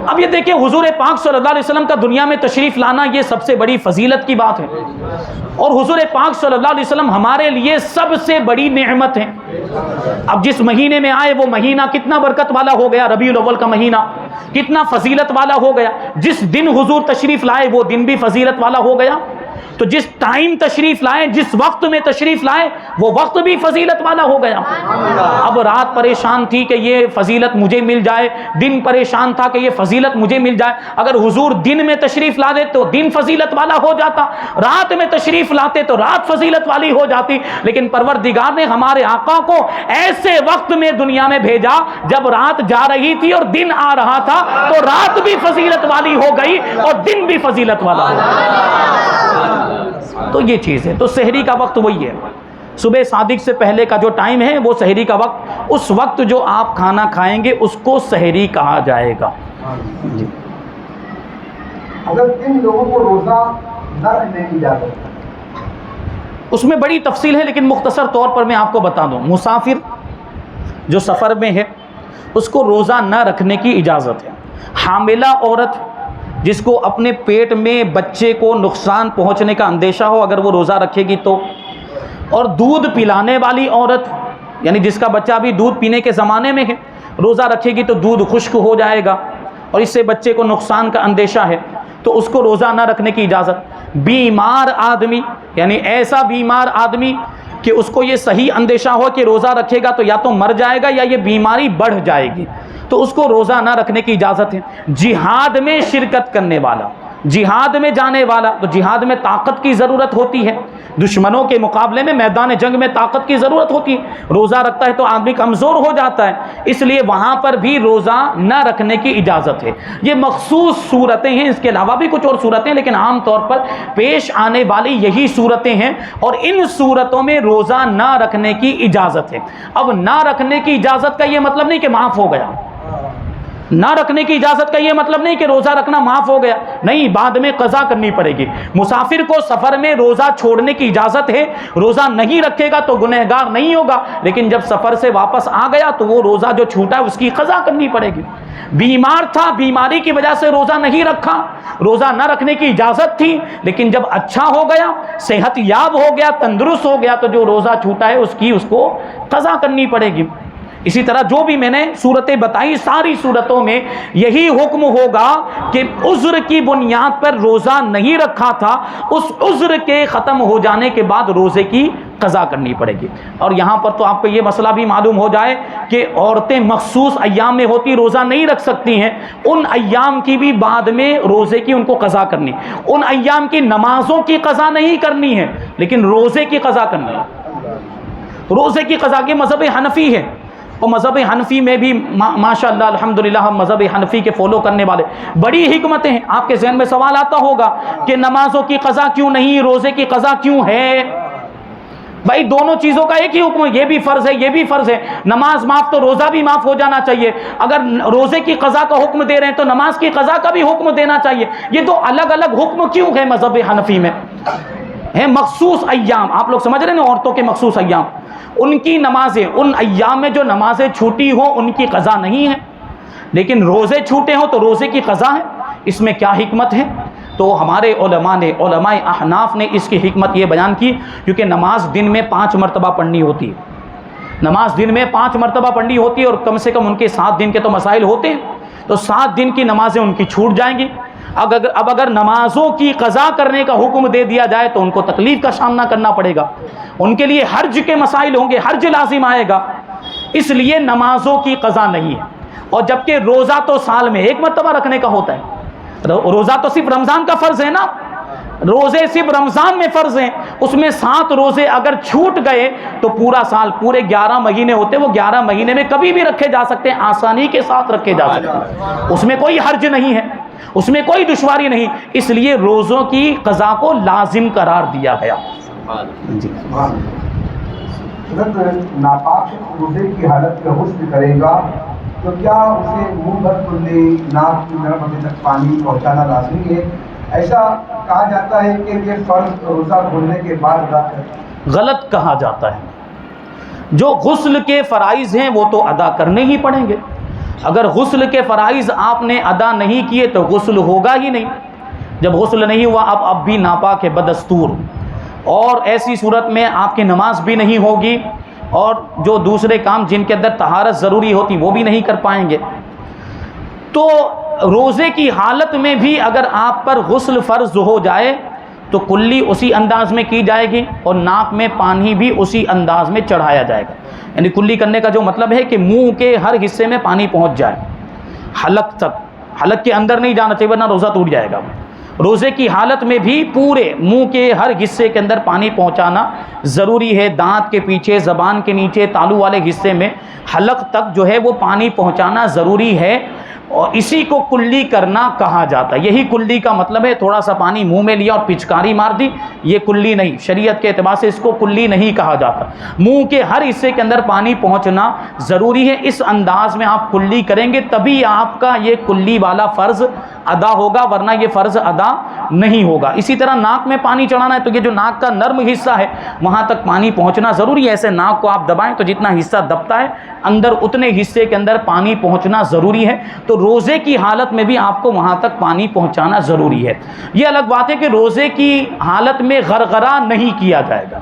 A: اب یہ دیکھیں، حضور پاک صلی اللہ علیہ وسلم کا دنیا میں تشریف لانا یہ سب سے بڑی فضیلت کی بات ہے، اور حضور پاک صلی اللہ علیہ وسلم ہمارے لیے سب سے بڑی نعمت ہے۔ اب جس مہینے میں آئے وہ مہینہ کتنا برکت والا ہو گیا، ربیع الاول کا مہینہ کتنا فضیلت والا ہو گیا، جس دن حضور تشریف لائے وہ دن بھی فضیلت والا ہو گیا، تو جس ٹائم تشریف لائے، جس وقت میں تشریف لائے وہ وقت بھی فضیلت والا ہو گیا۔ اب رات پریشان تھی کہ یہ فضیلت مجھے مل جائے، دن پریشان تھا کہ یہ فضیلت مجھے مل جائے۔ اگر حضور دن میں تشریف لا دے تو دن فضیلت والا ہو جاتا، رات میں تشریف لاتے تو رات فضیلت والی ہو جاتی، لیکن پروردگار نے ہمارے آقا کو ایسے وقت میں دنیا میں بھیجا جب رات جا رہی تھی اور دن آ رہا تھا، تو رات بھی فضیلت والی ہو گئی اور دن بھی فضیلت والا ہو گیا۔ تو یہ چیز ہے، تو سحری کا وقت وہی ہے، صبح صادق سے پہلے کا جو ٹائم ہے وہ سحری کا وقت، اس وقت جو آپ کھانا کھائیں گے اس کو سحری کہا جائے گا۔ جی،
B: اگر کن لوگوں کو روزہ نہ رکھنے کی اجازت ہے؟
A: اس میں بڑی تفصیل ہے، لیکن مختصر طور پر میں آپ کو بتا دوں، مسافر جو سفر میں ہے اس کو روزہ نہ رکھنے کی اجازت ہے۔ حاملہ عورت جس کو اپنے پیٹ میں بچے کو نقصان پہنچنے کا اندیشہ ہو اگر وہ روزہ رکھے گی تو، اور دودھ پلانے والی عورت یعنی جس کا بچہ بھی دودھ پینے کے زمانے میں ہے، روزہ رکھے گی تو دودھ خشک ہو جائے گا اور اس سے بچے کو نقصان کا اندیشہ ہے تو اس کو روزہ نہ رکھنے کی اجازت۔ بیمار آدمی یعنی ایسا بیمار آدمی کہ اس کو یہ صحیح اندیشہ ہو کہ روزہ رکھے گا تو یا تو مر جائے گا یا یہ بیماری بڑھ جائے گی، تو اس کو روزہ نہ رکھنے کی اجازت ہے۔ جہاد میں شرکت کرنے والا، جہاد میں جانے والا، تو جہاد میں طاقت کی ضرورت ہوتی ہے، دشمنوں کے مقابلے میں میدان جنگ میں طاقت کی ضرورت ہوتی ہے، روزہ رکھتا ہے تو آدمی کمزور ہو جاتا ہے، اس لیے وہاں پر بھی روزہ نہ رکھنے کی اجازت ہے۔ یہ مخصوص صورتیں ہیں، اس کے علاوہ بھی کچھ اور صورتیں، لیکن عام طور پر پیش آنے والی یہی صورتیں ہیں، اور ان صورتوں میں روزہ نہ رکھنے کی اجازت ہے۔ اب نہ رکھنے کی اجازت کا یہ مطلب نہیں کہ معاف ہو گیا، نہ رکھنے کی اجازت کا یہ مطلب نہیں کہ روزہ رکھنا معاف ہو گیا، نہیں، بعد میں قضا کرنی پڑے گی۔ مسافر کو سفر میں روزہ چھوڑنے کی اجازت ہے، روزہ نہیں رکھے گا تو گنہگار نہیں ہوگا، لیکن جب سفر سے واپس آ گیا تو وہ روزہ جو چھوٹا ہے اس کی قضا کرنی پڑے گی۔ بیمار تھا، بیماری کی وجہ سے روزہ نہیں رکھا، روزہ نہ رکھنے کی اجازت تھی، لیکن جب اچھا ہو گیا، صحت یاب ہو گیا، تندرست ہو گیا، تو جو روزہ چھوٹا ہے اس کو قضا کرنی پڑے گی۔ اسی طرح جو بھی میں نے صورتیں بتائی، ساری صورتوں میں یہی حکم ہوگا کہ عذر کی بنیاد پر روزہ نہیں رکھا تھا، اس عذر کے ختم ہو جانے کے بعد روزے کی قضا کرنی پڑے گی۔ اور یہاں پر تو آپ کو یہ مسئلہ بھی معلوم ہو جائے کہ عورتیں مخصوص ایام میں ہوتی روزہ نہیں رکھ سکتی ہیں، ان ایام کی بھی بعد میں روزے کی ان کو قضا کرنی، ان ایام کی نمازوں کی قضا نہیں کرنی ہے، لیکن روزے کی قضا کرنی ہے۔ روزے کی قضا کے مذہب حنفی ہے، اور مذہب حنفی میں بھی ماشاء اللہ الحمدللہ ہم مذہب حنفی کے فالو کرنے والے، بڑی حکمتیں ہیں۔ آپ کے ذہن میں سوال آتا ہوگا کہ نمازوں کی قضا کیوں نہیں، روزے کی قضا کیوں ہے؟ بھائی دونوں چیزوں کا ایک ہی حکم ہے، یہ بھی فرض ہے، یہ بھی فرض ہے۔ نماز معاف تو روزہ بھی معاف ہو جانا چاہیے، اگر روزے کی قضا کا حکم دے رہے ہیں تو نماز کی قضا کا بھی حکم دینا چاہیے۔ یہ دو الگ الگ حکم کیوں ہے مذہب حنفی میں؟ ہیں مخصوص ایام، آپ لوگ سمجھ رہے ہیں نا، عورتوں کے مخصوص ایام، ان کی نمازیں، ان ایام میں جو نمازیں چھوٹی ہوں ان کی قضا نہیں ہے، لیکن روزے چھوٹے ہوں تو روزے کی قضا ہے۔ اس میں کیا حکمت ہے؟ تو ہمارے علماء احناف نے اس کی حکمت یہ بیان کی، کیونکہ نماز دن میں 5 مرتبہ پڑھنی ہوتی ہے، نماز دن میں 5 مرتبہ پڑھنی ہوتی ہے، اور کم سے کم ان کے 7 دن کے تو مسائل ہوتے ہیں، تو 7 دن کی نمازیں ان کی چھوٹ جائیں گی۔ اب اگر نمازوں کی قضا کرنے کا حکم دے دیا جائے تو ان کو تکلیف کا سامنا کرنا پڑے گا، ان کے لیے حرج کے مسائل ہوں گے، حرج لازم آئے گا، اس لیے نمازوں کی قضا نہیں ہے۔ اور جبکہ روزہ تو سال میں 1 مرتبہ رکھنے کا ہوتا ہے، روزہ تو صرف رمضان کا فرض ہے نا، روزے صرف رمضان میں فرض ہیں، اس میں 7 روزے اگر چھوٹ گئے تو پورا سال، پورے 11 مہینے ہوتے، وہ 11 مہینے میں کبھی بھی رکھے جا سکتے ہیں، آسانی کے ساتھ رکھے جا سکتے ہیں، اس میں کوئی حرج نہیں ہے، اس میں کوئی دشواری نہیں، اس لیے روزوں کی قضا کو لازم قرار دیا گیا۔ جی
B: ناپاک روزے کی حالت میں غسل کرے گا تو کیا اسے منہ بھر کھلے ناک کی نرم حد تک پانی پہنچانا لازمی ہے؟ ایسا کہا جاتا ہے کہ یہ فرض روزہ کھولنے کے بعد ادا کرے۔
A: غلط کہا جاتا ہے، جو غسل کے فرائض ہیں وہ تو ادا کرنے ہی پڑیں گے، اگر غسل کے فرائض آپ نے ادا نہیں کیے تو غسل ہوگا ہی نہیں، جب غسل نہیں ہوا اب بھی ناپاک ہے بدستور، اور ایسی صورت میں آپ کی نماز بھی نہیں ہوگی، اور جو دوسرے کام جن کے اندر طہارت ضروری ہوتی وہ بھی نہیں کر پائیں گے۔ تو روزے کی حالت میں بھی اگر آپ پر غسل فرض ہو جائے تو کلی اسی انداز میں کی جائے گی، اور ناک میں پانی بھی اسی انداز میں چڑھایا جائے گا، یعنی کلی کرنے کا جو مطلب ہے کہ منہ کے ہر حصے میں پانی پہنچ جائے، حلق تک، حلق کے اندر نہیں جانا چاہیے ورنہ روزہ ٹوٹ جائے گا۔ روزے کی حالت میں بھی پورے منہ کے ہر حصے کے اندر پانی پہنچانا ضروری ہے، دانت کے پیچھے، زبان کے نیچے، تالو والے حصے میں، حلق تک جو ہے وہ پانی پہنچانا ضروری ہے، اور اسی کو کلی کرنا کہا جاتا ہے۔ یہی کلی کا مطلب ہے، تھوڑا سا پانی منہ میں لیا اور پچکاری مار دی، یہ کلی نہیں، شریعت کے اعتبار سے اس کو کلی نہیں کہا جاتا۔ منہ کے ہر حصے کے اندر پانی پہنچنا ضروری ہے، اس انداز میں آپ کلی کریں گے تبھی آپ کا یہ کلی والا فرض ادا ہوگا، ورنہ یہ فرض ادا نہیں ہوگا۔ اسی طرح ناک میں پانی چڑھانا ہے تو یہ جو ناک کا نرم حصہ ہے وہاں تک پانی پہنچنا ضروری ہے، ایسے ناک کو آپ دبائیں تو جتنا حصہ دبتا ہے اندر اتنے حصے کے اندر پانی پہنچنا ضروری ہے، تو روزے کی حالت میں بھی آپ کو وہاں تک پانی پہنچانا ضروری ہے۔ یہ الگ بات ہے کہ روزے کی حالت میں غرغرہ نہیں کیا جائے گا،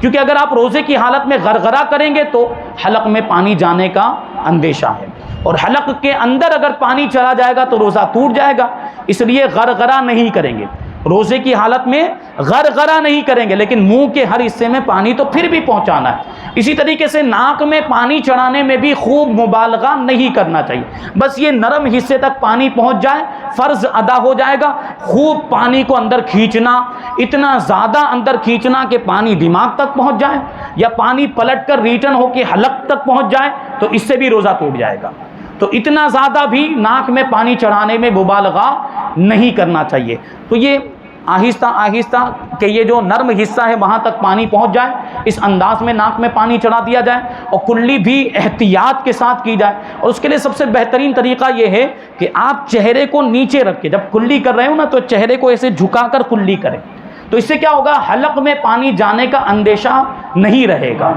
A: کیونکہ اگر آپ روزے کی حالت میں غرغرہ کریں گے تو حلق میں پانی جانے کا اندیشہ ہے، اور حلق کے اندر اگر پانی چلا جائے گا تو روزہ ٹوٹ جائے گا، اس لیے غرغرہ نہیں کریں گے، روزے کی حالت میں غرغرہ نہیں کریں گے، لیکن منہ کے ہر حصے میں پانی تو پھر بھی پہنچانا ہے۔ اسی طریقے سے ناک میں پانی چڑھانے میں بھی خوب مبالغہ نہیں کرنا چاہیے، بس یہ نرم حصے تک پانی پہنچ جائے فرض ادا ہو جائے گا۔ خوب پانی کو اندر کھینچنا، اتنا زیادہ اندر کھینچنا کہ پانی دماغ تک پہنچ جائے یا پانی پلٹ کر ریٹرن ہو کے حلق تک پہنچ جائے تو اس سے بھی روزہ ٹوٹ جائے گا۔ تو اتنا زیادہ بھی ناک میں پانی چڑھانے میں مبالغہ نہیں کرنا چاہیے۔ تو یہ آہستہ آہستہ کہ یہ جو نرم حصہ ہے وہاں تک پانی پہنچ جائے، اس انداز میں ناک میں پانی چڑھا دیا جائے، اور کلی بھی احتیاط کے ساتھ کی جائے۔ اور اس کے لیے سب سے بہترین طریقہ یہ ہے کہ آپ چہرے کو نیچے رکھ کے، جب کلی کر رہے ہو نا تو چہرے کو ایسے جھکا کر کلی کریں، تو اس سے کیا ہوگا، حلق میں پانی جانے کا اندیشہ نہیں رہے گا۔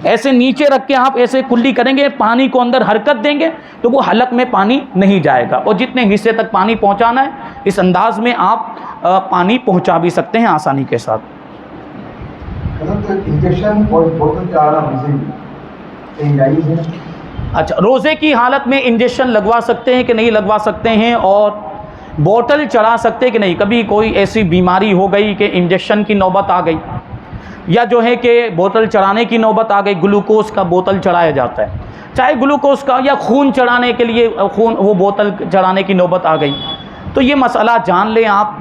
A: ایسے نیچے رکھ کے آپ ایسے کلی کریں گے، پانی کو اندر حرکت دیں گے تو وہ حلق میں پانی نہیں جائے گا، اور جتنے حصے تک پانی پہنچانا ہے اس انداز میں آپ پانی پہنچا بھی سکتے ہیں آسانی کے ساتھ۔
B: انجیکشن اور بوتل چڑھانا جائز ہے؟
A: اچھا، روزے کی حالت میں انجیکشن لگوا سکتے ہیں کہ نہیں لگوا سکتے ہیں، اور بوتل چڑھا سکتے کہ نہیں؟ کبھی کوئی ایسی بیماری ہو گئی کہ انجیکشن کی نوبت آ گئی، یا جو ہے کہ بوتل چڑھانے کی نوبت آ گئی، گلوکوز کا بوتل چڑھایا جاتا ہے، چاہے گلوکوز کا یا خون چڑھانے کے لیے خون وہ بوتل چڑھانے کی نوبت آ گئی، تو یہ مسئلہ جان لیں آپ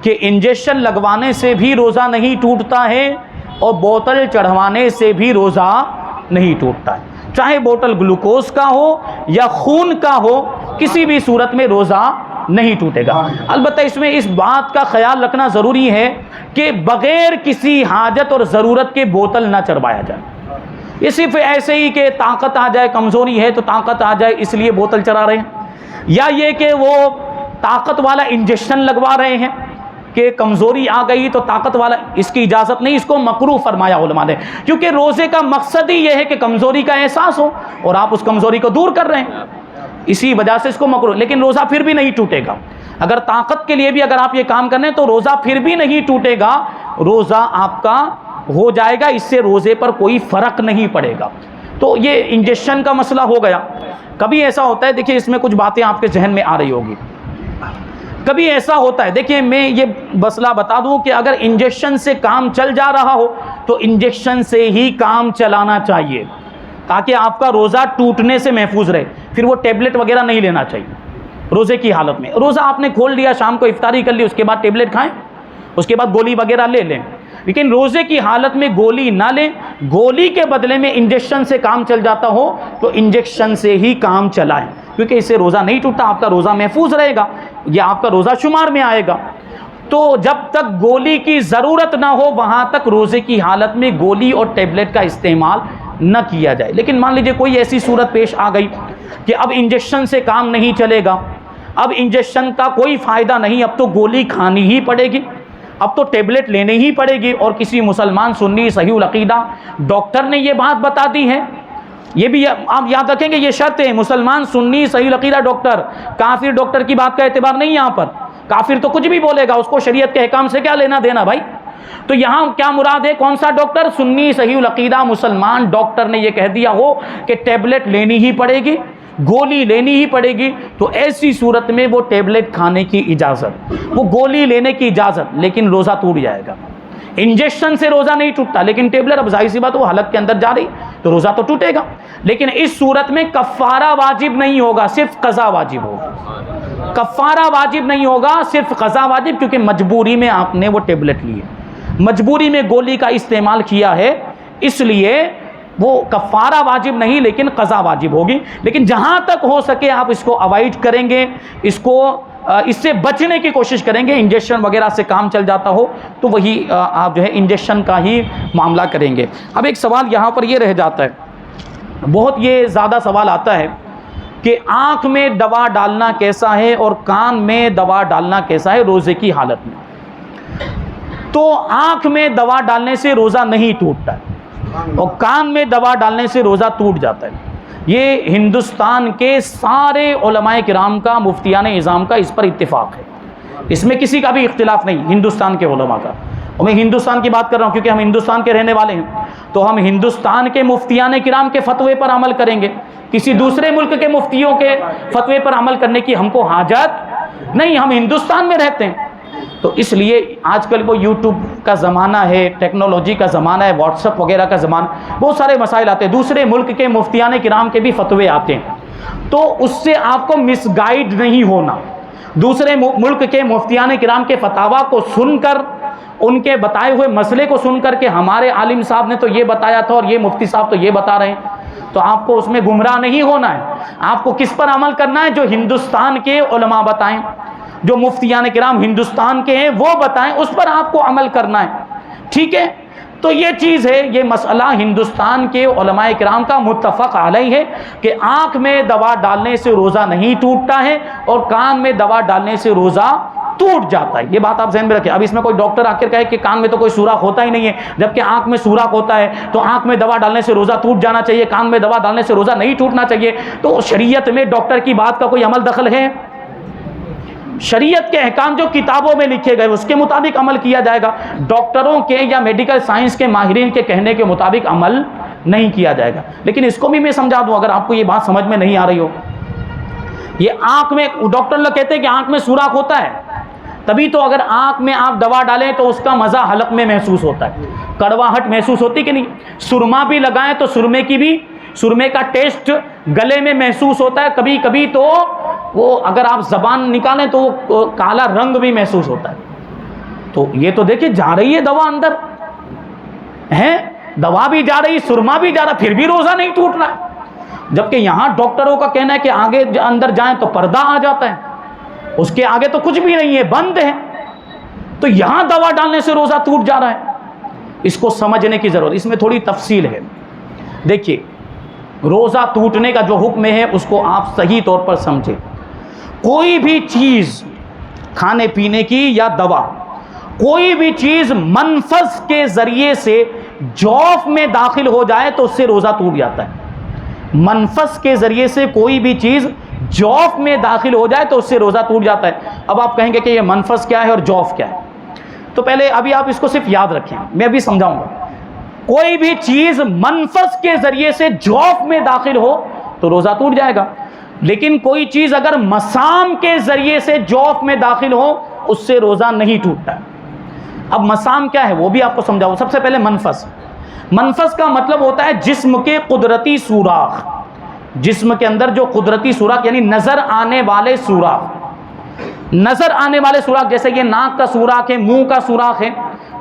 A: کہ انجیکشن لگوانے سے بھی روزہ نہیں ٹوٹتا ہے اور بوتل چڑھوانے سے بھی روزہ نہیں ٹوٹتا ہے، چاہے بوتل گلوکوز کا ہو یا خون کا ہو، کسی بھی صورت میں روزہ نہیں ٹوٹے گا۔ البتہ اس میں اس بات کا خیال رکھنا ضروری ہے کہ بغیر کسی حاجت اور ضرورت کے بوتل نہ چڑھوایا جائے۔ یہ صرف ایسے ہی کہ طاقت آ جائے، کمزوری ہے تو طاقت آ جائے اس لیے بوتل چڑھا رہے ہیں، یا یہ کہ وہ طاقت والا انجیکشن لگوا رہے ہیں کہ کمزوری آ گئی تو طاقت والا، اس کی اجازت نہیں، اس کو مکروہ فرمایا علماء نے، کیونکہ روزے کا مقصد ہی یہ ہے کہ کمزوری کا احساس ہو اور آپ اس کمزوری کو دور کر رہے ہیں، اسی وجہ سے اس کو مکروہ۔ لیکن روزہ پھر بھی نہیں ٹوٹے گا، اگر طاقت کے لیے بھی اگر آپ یہ کام کرنے تو روزہ پھر بھی نہیں ٹوٹے گا، روزہ آپ کا ہو جائے گا، اس سے روزے پر کوئی فرق نہیں پڑے گا۔ تو یہ انجیکشن کا مسئلہ ہو گیا۔ کبھی ایسا ہوتا ہے، دیکھیے اس میں کچھ باتیں آپ کے ذہن میں آ رہی ہوگی، کبھی ایسا ہوتا ہے، دیکھیے میں یہ مسئلہ بتا دوں کہ اگر انجیکشن سے کام چل جا رہا ہو تو انجیکشن سے ہی کام چلانا چاہیے تاکہ آپ کا روزہ ٹوٹنے سے محفوظ رہے، پھر وہ ٹیبلٹ وغیرہ نہیں لینا چاہیے روزے کی حالت میں۔ روزہ آپ نے کھول لیا، شام کو افطاری کر لی، اس کے بعد ٹیبلٹ کھائیں، اس کے بعد گولی وغیرہ لے لیں، لیکن روزے کی حالت میں گولی نہ لیں، گولی کے بدلے میں انجیکشن سے کام چل جاتا ہو تو انجیکشن سے ہی کام چلائیں، کیونکہ اس سے روزہ نہیں ٹوٹتا، آپ کا روزہ محفوظ رہے گا، یا آپ کا روزہ شمار میں آئے گا۔ تو جب تک گولی کی ضرورت نہ ہو وہاں تک روزے کی حالت میں گولی اور ٹیبلٹ کا استعمال نہ کیا جائے۔ لیکن مان لیجئے کوئی ایسی صورت پیش آ گئی کہ اب انجیکشن سے کام نہیں چلے گا، اب انجیکشن کا کوئی فائدہ نہیں، اب تو گولی کھانی ہی پڑے گی، اب تو ٹیبلٹ لینے ہی پڑے گی، اور کسی مسلمان سنی صحیح العقیدہ ڈاکٹر نے یہ بات بتا دی ہے، یہ بھی آپ یاد رکھیں گے، یہ شرط ہے، مسلمان سنی صحیح العقیدہ ڈاکٹر، کافر ڈاکٹر کی بات کا اعتبار نہیں یہاں پر، کافر تو کچھ بھی بولے گا، اس کو شریعت کے احکام سے کیا لینا دینا بھائی۔ تو یہاں کیا مراد ہے، کون سا ڈاکٹر؟ سنی صحیح العقیدہ مسلمان ڈاکٹر نے یہ کہہ دیا ہو کہ ٹیبلٹ لینی ہی پڑے گی، گولی لینی ہی پڑے گی، تو ایسی صورت میں وہ ٹیبلٹ کھانے کی اجازت، وہ گولی لینے کی اجازت، لیکن روزہ ٹوٹ جائے گا۔ انجیکشن سے روزہ نہیں ٹوٹتا، لیکن ٹیبلٹ اب ظاہر سی بات وہ حلق کے اندر جا رہی تو روزہ تو ٹوٹے گا، لیکن اس صورت میں کفارہ واجب نہیں ہوگا، صرف قضا واجب ہوگا۔ کفارہ واجب نہیں ہوگا، صرف قضا واجب، کیونکہ مجبوری میں آپ نے وہ ٹیبلٹ لی ہے، مجبوری میں گولی کا استعمال کیا ہے، اس لیے وہ کفارہ واجب نہیں لیکن قضا واجب ہوگی۔ لیکن جہاں تک ہو سکے آپ اس کو اوائڈ کریں گے، اس سے بچنے کی کوشش کریں گے، انجیکشن وغیرہ سے کام چل جاتا ہو تو وہی آپ جو ہے انجیکشن کا ہی معاملہ کریں گے۔ اب ایک سوال یہاں پر یہ رہ جاتا ہے، بہت یہ زیادہ سوال آتا ہے کہ آنکھ میں دوا ڈالنا کیسا ہے اور کان میں دوا ڈالنا کیسا ہے روزے کی حالت میں؟ تو آنکھ میں دوا ڈالنے سے روزہ نہیں ٹوٹتا ہے اور کان میں دوا ڈالنے سے روزہ ٹوٹ جاتا ہے۔ یہ ہندوستان کے سارے علماء کرام کا، مفتیان اعظام کا اس پر اتفاق ہے، اس میں کسی کا بھی اختلاف نہیں ہندوستان کے علماء کا، اور میں ہندوستان کی بات کر رہا ہوں کیونکہ ہم ہندوستان کے رہنے والے ہیں، تو ہم ہندوستان کے مفتیان کرام کے فتوے پر عمل کریں گے، کسی دوسرے ملک کے مفتیوں کے فتوے پر عمل کرنے کی ہم کو حاجت نہیں، ہم ہندوستان میں رہتے ہیں۔ تو اس لیے آج کل وہ یوٹیوب کا زمانہ ہے، ٹیکنالوجی کا زمانہ ہے، واٹس ایپ وغیرہ کا زمانہ، بہت سارے مسائل آتے ہیں، دوسرے ملک کے مفتیان کرام کے بھی فتوے آتے ہیں، تو اس سے آپ کو مس گائیڈ نہیں ہونا۔ دوسرے ملک کے مفتیان کرام کے فتاوا کو سن کر، ان کے بتائے ہوئے مسئلے کو سن کر کہ ہمارے عالم صاحب نے تو یہ بتایا تھا اور یہ مفتی صاحب تو یہ بتا رہے ہیں، تو آپ کو اس میں گمراہ نہیں ہونا ہے۔ آپ کو کس پر عمل کرنا ہے؟ جو ہندوستان کے علماء بتائیں، جو مفتیان کرام ہندوستان کے ہیں وہ بتائیں، اس پر آپ کو عمل کرنا ہے، ٹھیک ہے؟ تو یہ چیز ہے، یہ مسئلہ ہندوستان کے علماء کرام کا متفق علیہ ہے کہ آنکھ میں دوا ڈالنے سے روزہ نہیں ٹوٹتا ہے اور کان میں دوا ڈالنے سے روزہ ٹوٹ جاتا ہے۔ یہ بات آپ ذہن میں رکھیں۔ اب اس میں کوئی ڈاکٹر آ کر کہے کہ کان میں تو کوئی سوراخ ہوتا ہی نہیں ہے، جبکہ آنکھ میں سوراخ ہوتا ہے، تو آنکھ میں دوا ڈالنے سے روزہ ٹوٹ جانا چاہیے، کان میں دوا ڈالنے سے روزہ نہیں ٹوٹنا چاہیے، تو شریعت میں ڈاکٹر کی بات کا کوئی عمل دخل ہے؟ شریعت کے احکام جو کتابوں میں لکھے گئے اس کے مطابق عمل کیا جائے گا، ڈاکٹروں کے یا میڈیکل سائنس کے ماہرین کے کہنے کے مطابق عمل نہیں کیا جائے گا۔ لیکن اس کو بھی میں سمجھا دوں اگر آپ کو یہ بات سمجھ میں نہیں آ رہی ہو، یہ آنکھ میں ڈاکٹر لوگ کہتے ہیں کہ آنکھ میں سوراخ ہوتا ہے، تبھی تو اگر آنکھ میں آپ دوا ڈالیں تو اس کا مزہ حلق میں محسوس ہوتا ہے، کڑواہٹ محسوس ہوتی کہ نہیں؟ سرما بھی لگائیں تو سرمے کا ٹیسٹ گلے میں محسوس ہوتا ہے، کبھی کبھی تو وہ اگر آپ زبان نکالیں تو وہ کالا رنگ بھی محسوس ہوتا ہے۔ تو یہ تو دیکھیں جا رہی ہے دوا اندر ہے، دوا بھی جا رہی، سرما بھی جا رہا، پھر بھی روزہ نہیں ٹوٹ رہا ہے، جبکہ یہاں ڈاکٹروں کا کہنا ہے کہ آگے اندر جائیں تو پردہ آ جاتا ہے، اس کے آگے تو کچھ بھی نہیں ہے، بند ہے، تو یہاں دوا ڈالنے سے روزہ ٹوٹ جا رہا ہے۔ اس کو سمجھنے کی ضرورت، اس میں تھوڑی تفصیل ہے۔ دیکھیے روزہ ٹوٹنے کا جو حکم ہے اس کو آپ صحیح طور پر سمجھیں۔ کوئی بھی چیز کھانے پینے کی یا دوا، کوئی بھی چیز منفذ کے ذریعے سے جوف میں داخل ہو جائے تو اس سے روزہ ٹوٹ جاتا ہے۔ منفذ کے ذریعے سے کوئی بھی چیز جوف میں داخل ہو جائے تو اس سے روزہ ٹوٹ جاتا ہے۔ اب آپ کہیں گے کہ یہ منفذ کیا ہے اور جوف کیا ہے، تو پہلے ابھی آپ اس کو صرف یاد رکھیں، میں ابھی سمجھاؤں گا۔ کوئی بھی چیز منفذ کے ذریعے سے جوف میں داخل ہو تو روزہ ٹوٹ جائے گا، لیکن کوئی چیز اگر مسام کے ذریعے سے جوف میں داخل ہو اس سے روزہ نہیں ٹوٹتا۔ اب مسام کیا ہے وہ بھی آپ کو سمجھاؤں۔ سب سے پہلے منفذ کا مطلب ہوتا ہے جسم کے قدرتی سوراخ، جسم کے اندر جو قدرتی سوراخ یعنی نظر آنے والے سوراخ، جیسے یہ ناک کا سوراخ ہے، منہ کا سوراخ ہے،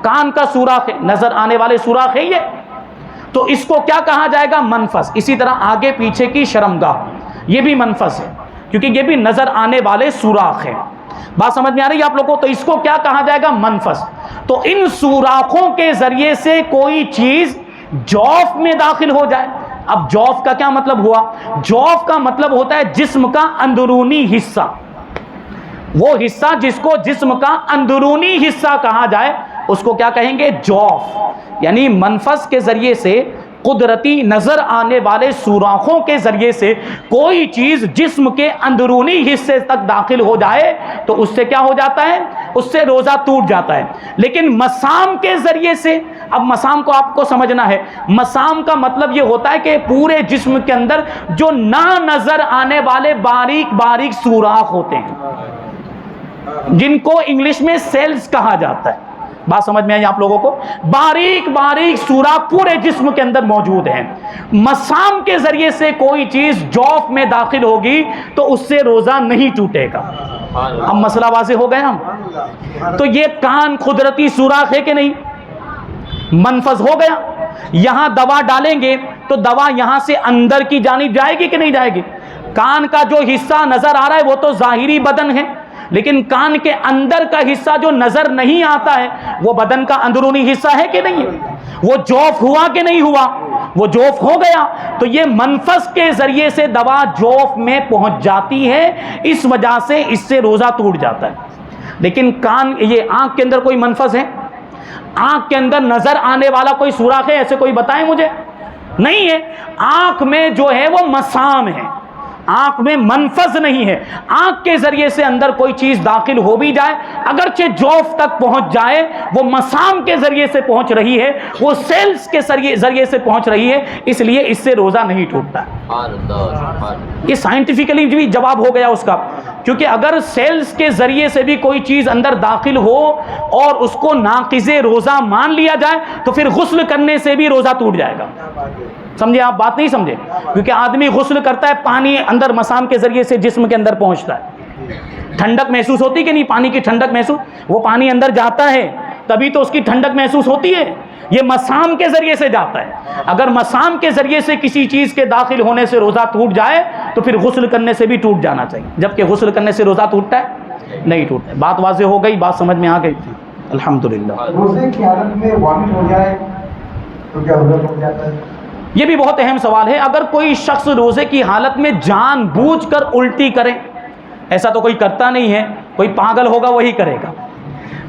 A: کان کا سوراخ ہے، نظر آنے والے سوراخ ہے یہ، تو اس کو کیا کہا جائے گا؟ منفذ۔ اسی طرح آگے پیچھے کی شرمگاہ، یہ بھی منفذ ہے کیونکہ یہ بھی نظر آنے والے سوراخ ہے۔ بات سمجھ میں آ رہی ہے آپ لوگوں کو؟ تو اس کو کیا کہا جائے گا؟ منفذ۔ تو ان سوراخوں کے ذریعے سے کوئی چیز جوف میں داخل ہو جائے۔ اب جوف کا کیا مطلب ہوا؟ جوف کا مطلب ہوتا ہے جسم کا اندرونی حصہ، وہ حصہ جس کو جسم کا اندرونی حصہ کہا جائے اس کو کیا کہیں گے؟ جوف۔ یعنی منفذ کے ذریعے سے، قدرتی نظر آنے والے سوراخوں کے ذریعے سے کوئی چیز جسم کے اندرونی حصے تک داخل ہو جائے تو اس سے کیا ہو جاتا ہے؟ اس سے روزہ ٹوٹ جاتا ہے۔ لیکن مسام کے ذریعے سے، اب مسام کو آپ کو سمجھنا ہے، مسام کا مطلب یہ ہوتا ہے کہ پورے جسم کے اندر جو نہ نظر آنے والے باریک باریک سوراخ ہوتے ہیں جن کو انگلش میں سیلز کہا جاتا ہے۔ بات سمجھ میں آئی آپ لوگوں کو؟ باریک باریک سوراخ پورے جسم کے اندر موجود ہیں۔ مسام کے ذریعے سے کوئی چیز جوف میں داخل ہوگی تو اس سے روزہ نہیں ٹوٹے گا۔ اب مسئلہ واضح ہو گیا ہم؟ تو یہ کان قدرتی سوراخ ہے کہ نہیں؟ منفذ ہو گیا۔ یہاں دوا ڈالیں گے تو دوا یہاں سے اندر کی جانب جائے گی کہ نہیں جائے گی؟ کان کا جو حصہ نظر آ رہا ہے وہ تو ظاہری بدن ہے، لیکن کان کے اندر کا حصہ جو نظر نہیں آتا ہے وہ بدن کا اندرونی حصہ ہے کہ نہیں ہے؟ وہ جوف ہوا کہ نہیں ہوا؟ وہ جوف ہو گیا۔ تو یہ منفذ کے ذریعے سے دوا جوف میں پہنچ جاتی ہے، اس وجہ سے اس سے روزہ ٹوٹ جاتا ہے۔ لیکن کان، یہ آنکھ کے اندر کوئی منفذ ہے؟ آنکھ کے اندر نظر آنے والا کوئی سوراخ ہے؟ ایسے کوئی بتائیں مجھے؟ نہیں ہے۔ آنکھ میں جو ہے وہ مسام ہے، آنکھ میں منفذ نہیں ہے۔ آنکھ کے ذریعے سے اندر کوئی چیز داخل ہو بھی جائے، اگرچہ جوف تک پہنچ جائے، وہ مسام کے ذریعے سے پہنچ رہی ہے، وہ سیلز کے ذریعے سے پہنچ رہی ہے، اس لیے اس سے روزہ نہیں ٹوٹتا۔ یہ سائنٹیفکلی بھی جواب ہو گیا اس کا، کیونکہ اگر سیلز کے ذریعے سے بھی کوئی چیز اندر داخل ہو اور اس کو ناقض روزہ مان لیا جائے تو پھر غسل کرنے سے بھی روزہ ٹوٹ جائے گا. سمجھے آپ بات؟ نہیں سمجھے؟ کیونکہ آدمی غسل کرتا ہے، پانی اندر مسام کے ذریعے سے جسم کے اندر پہنچتا ہے، ٹھنڈک محسوس ہوتی کہ نہیں؟ پانی کی ٹھنڈک محسوس، وہ پانی اندر جاتا ہے تبھی تو اس کی ٹھنڈک محسوس ہوتی ہے. یہ مسام کے ذریعے سے جاتا ہے. اگر مسام کے ذریعے سے کسی چیز کے داخل ہونے سے روزہ ٹوٹ جائے تو پھر غسل کرنے سے بھی ٹوٹ جانا چاہیے، جبکہ غسل کرنے سے روزہ ٹوٹتا ہے؟ نہیں ٹوٹتا. بات واضح ہو گئی؟ بات سمجھ میں آ گئی؟ الحمدللہ.
B: روزے کی حالت میں وامٹ ہو جائے تو کیا روزہ ٹوٹ جاتا ہے؟
A: یہ بھی بہت اہم سوال ہے. اگر کوئی شخص روزے کی حالت میں جان بوجھ کر الٹی کرے، ایسا تو کوئی کرتا نہیں ہے، کوئی پاگل ہوگا وہی کرے گا.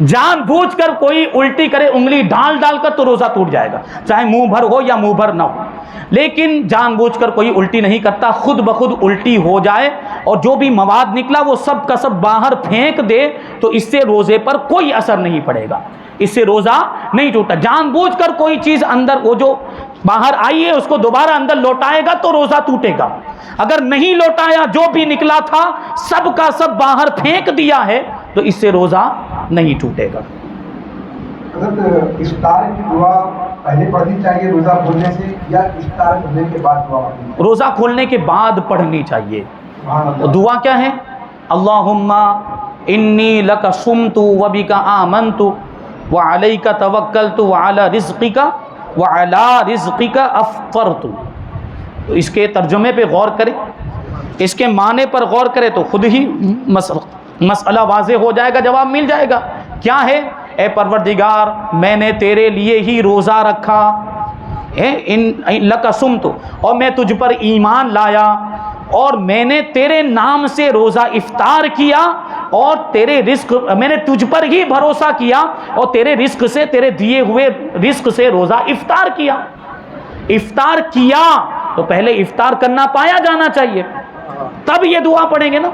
A: جان بوجھ کر کوئی الٹی کرے انگلی ڈال ڈال کر تو روزہ ٹوٹ جائے گا، چاہے منہ بھر ہو یا منہ بھر نہ ہو. لیکن جان بوجھ کر کوئی الٹی نہیں کرتا، خود بخود الٹی ہو جائے اور جو بھی مواد نکلا وہ سب کا سب باہر پھینک دے تو اس سے روزے پر کوئی اثر نہیں پڑے گا، اس سے روزہ نہیں ٹوٹتا. جان بوجھ کر کوئی چیز اندر وہ جو باہر آئی ہے اس کو دوبارہ اندر لوٹائے گا تو روزہ ٹوٹے گا. اگر نہیں لوٹایا، جو بھی نکلا تھا سب کا سب باہر پھینک دیا ہے تو اس سے روزہ نہیں ٹوٹے گا.
B: حضرت افطار کی دعا پہلے پڑھنی چاہیے روزہ کھولنے سے یا افطار کرنے کے بعد دعا پڑھنی چاہیے؟
A: روزہ کھولنے کے بعد پڑھنی چاہیے. دعا کیا ہے؟ اللہم انی لک صمت وبک آمنت وعلیک توکلت وعلی رزقک وعلی رزقک افطرت. اس کے ترجمے پہ غور کریں، اس کے معنی پر غور کرے تو خود ہی مسئلہ واضح ہو جائے گا، جواب مل جائے گا. کیا ہے؟ اے پروردگار میں نے تیرے لیے ہی روزہ رکھا، لک صمت، اور میں تجھ پر ایمان لایا اور میں نے تیرے نام سے روزہ افطار کیا اور تیرے رزق، میں نے تجھ پر ہی بھروسہ کیا اور تیرے رزق سے، تیرے دیے ہوئے رزق سے روزہ افطار کیا. افطار کیا تو پہلے افطار کرنا پایا جانا چاہیے، تب یہ دعا پڑھیں گے نا.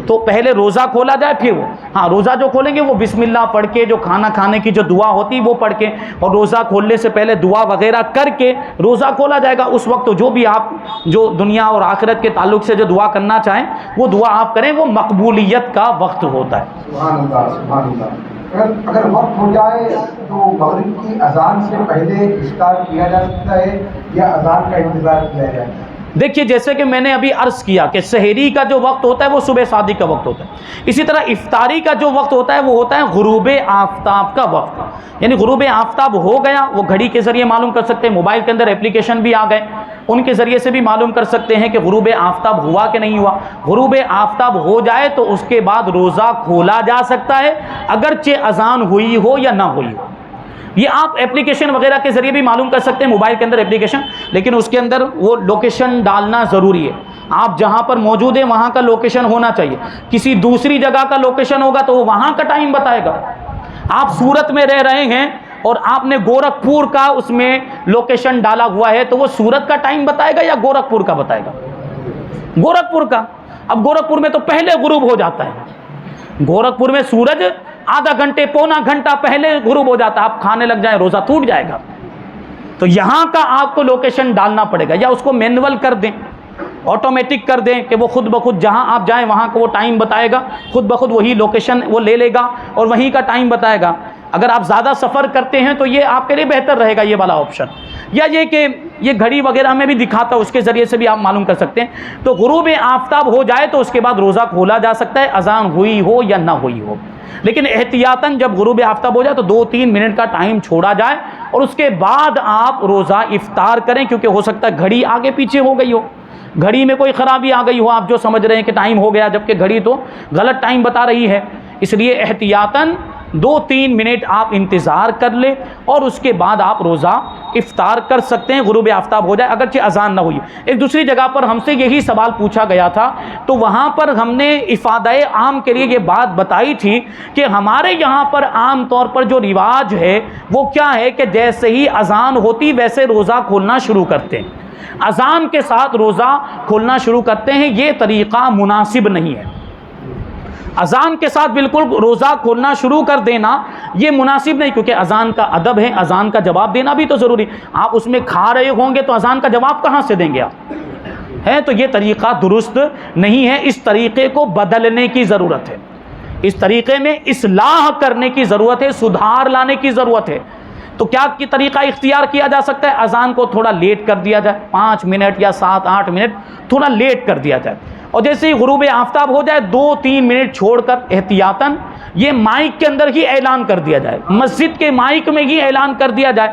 A: تو پہلے روزہ کھولا جائے پھر وہ، ہاں روزہ جو کھولیں گے وہ بسم اللہ پڑھ کے، جو کھانا کھانے کی جو دعا ہوتی وہ پڑھ کے، اور روزہ کھولنے سے پہلے دعا وغیرہ کر کے روزہ کھولا جائے گا. اس وقت جو بھی آپ جو دنیا اور آخرت کے تعلق سے جو دعا کرنا چاہیں وہ دعا آپ کریں، وہ مقبولیت کا وقت ہوتا ہے.
B: سبحان اللہ سبحان اللہ. اگر وقت ہو جائے تو مغرب کی اذان سے پہلے افطار کیا جا سکتا ہے یا اذان کا انتظار کیا جائے؟
A: دیکھیے جیسے کہ میں نے ابھی عرض کیا کہ سحری کا جو وقت ہوتا ہے وہ صبح صادق کا وقت ہوتا ہے، اسی طرح افطاری کا جو وقت ہوتا ہے وہ ہوتا ہے غروب آفتاب کا وقت. یعنی غروب آفتاب ہو گیا، وہ گھڑی کے ذریعے معلوم کر سکتے ہیں، موبائل کے اندر اپلیکیشن بھی آ گئے، ان کے ذریعے سے بھی معلوم کر سکتے ہیں کہ غروب آفتاب ہوا کہ نہیں ہوا. غروب آفتاب ہو جائے تو اس کے بعد روزہ کھولا جا سکتا ہے اگرچہ اذان ہوئی ہو یا نہ ہوئی ہو. یہ آپ اپلیکیشن وغیرہ کے ذریعے بھی معلوم کر سکتے ہیں، موبائل کے اندر اپلیکیشن، لیکن اس کے اندر وہ لوکیشن ڈالنا ضروری ہے. آپ جہاں پر موجود ہیں وہاں کا لوکیشن ہونا چاہیے. کسی دوسری جگہ کا لوکیشن ہوگا تو وہ وہاں کا ٹائم بتائے گا. آپ سورت میں رہ رہے ہیں اور آپ نے گورکھپور کا اس میں لوکیشن ڈالا ہوا ہے تو وہ سورت کا ٹائم بتائے گا یا گورکھپور کا بتائے گا؟ گورکھپور کا. اب گورکھپور میں تو پہلے غروب ہو جاتا ہے، گورکھپور میں سورج آدھا گھنٹے پونا گھنٹہ پہلے غروب ہو جاتا ہے. آپ کھانے لگ جائیں روزہ ٹوٹ جائے گا. تو یہاں کا آپ کو لوکیشن ڈالنا پڑے گا، یا اس کو مینول کر دیں، آٹومیٹک کر دیں کہ وہ خود بخود جہاں آپ جائیں وہاں کا وہ ٹائم بتائے گا، خود بخود وہی لوکیشن وہ لے لے گا اور وہیں کا ٹائم بتائے گا. اگر آپ زیادہ سفر کرتے ہیں تو یہ آپ کے لیے بہتر رہے گا یہ والا آپشن. یا یہ کہ یہ گھڑی وغیرہ میں بھی دکھاتا ہے، اس کے ذریعے سے بھی آپ معلوم کر سکتے ہیں. تو غروب آفتاب ہو جائے تو اس کے بعد روزہ کھولا جا سکتا ہے، اذان ہوئی ہو یا نہ ہوئی ہو. لیکن احتیاطاً جب غروب آفتاب ہو جائے تو 2-3 منٹ کا ٹائم چھوڑا جائے اور اس کے بعد آپ روزہ افطار کریں، کیونکہ ہو سکتا ہے گھڑی آگے پیچھے ہو گئی ہو، گھڑی میں کوئی خرابی آ گئی ہو، آپ جو سمجھ رہے ہیں کہ ٹائم ہو گیا جبکہ گھڑی تو غلط ٹائم بتا رہی ہے. اس لیے احتیاطاً 2-3 منٹ آپ انتظار کر لیں اور اس کے بعد آپ روزہ افطار کر سکتے ہیں غروب آفتاب ہو جائے اگرچہ اذان نہ ہوئی. ایک دوسری جگہ پر ہم سے یہی سوال پوچھا گیا تھا تو وہاں پر ہم نے افادہ عام کے لیے یہ بات بتائی تھی کہ ہمارے یہاں پر عام طور پر جو رواج ہے وہ کیا ہے کہ جیسے ہی اذان ہوتی ویسے روزہ کھولنا شروع کرتے ہیں، اذان کے ساتھ روزہ کھولنا شروع کرتے ہیں. یہ طریقہ مناسب نہیں ہے. اذان کے ساتھ بالکل روزہ کھولنا شروع کر دینا یہ مناسب نہیں، کیونکہ اذان کا ادب ہے، اذان کا جواب دینا بھی تو ضروری. آپ اس میں کھا رہے ہوں گے تو اذان کا جواب کہاں سے دیں گے آپ؟ ہیں تو یہ طریقہ درست نہیں ہے، اس طریقے کو بدلنے کی ضرورت ہے، اس طریقے میں اصلاح کرنے کی ضرورت ہے، سدھار لانے کی ضرورت ہے۔ تو کیا طریقہ اختیار کیا جا سکتا ہے؟ اذان کو تھوڑا لیٹ کر دیا جائے، 5 منٹ یا 7-8 منٹ تھوڑا لیٹ کر دیا جائے، اور جیسے ہی غروب آفتاب ہو جائے 2-3 منٹ چھوڑ کر احتیاطاً یہ مائک کے اندر ہی اعلان کر دیا جائے، مسجد کے مائک میں ہی اعلان کر دیا جائے،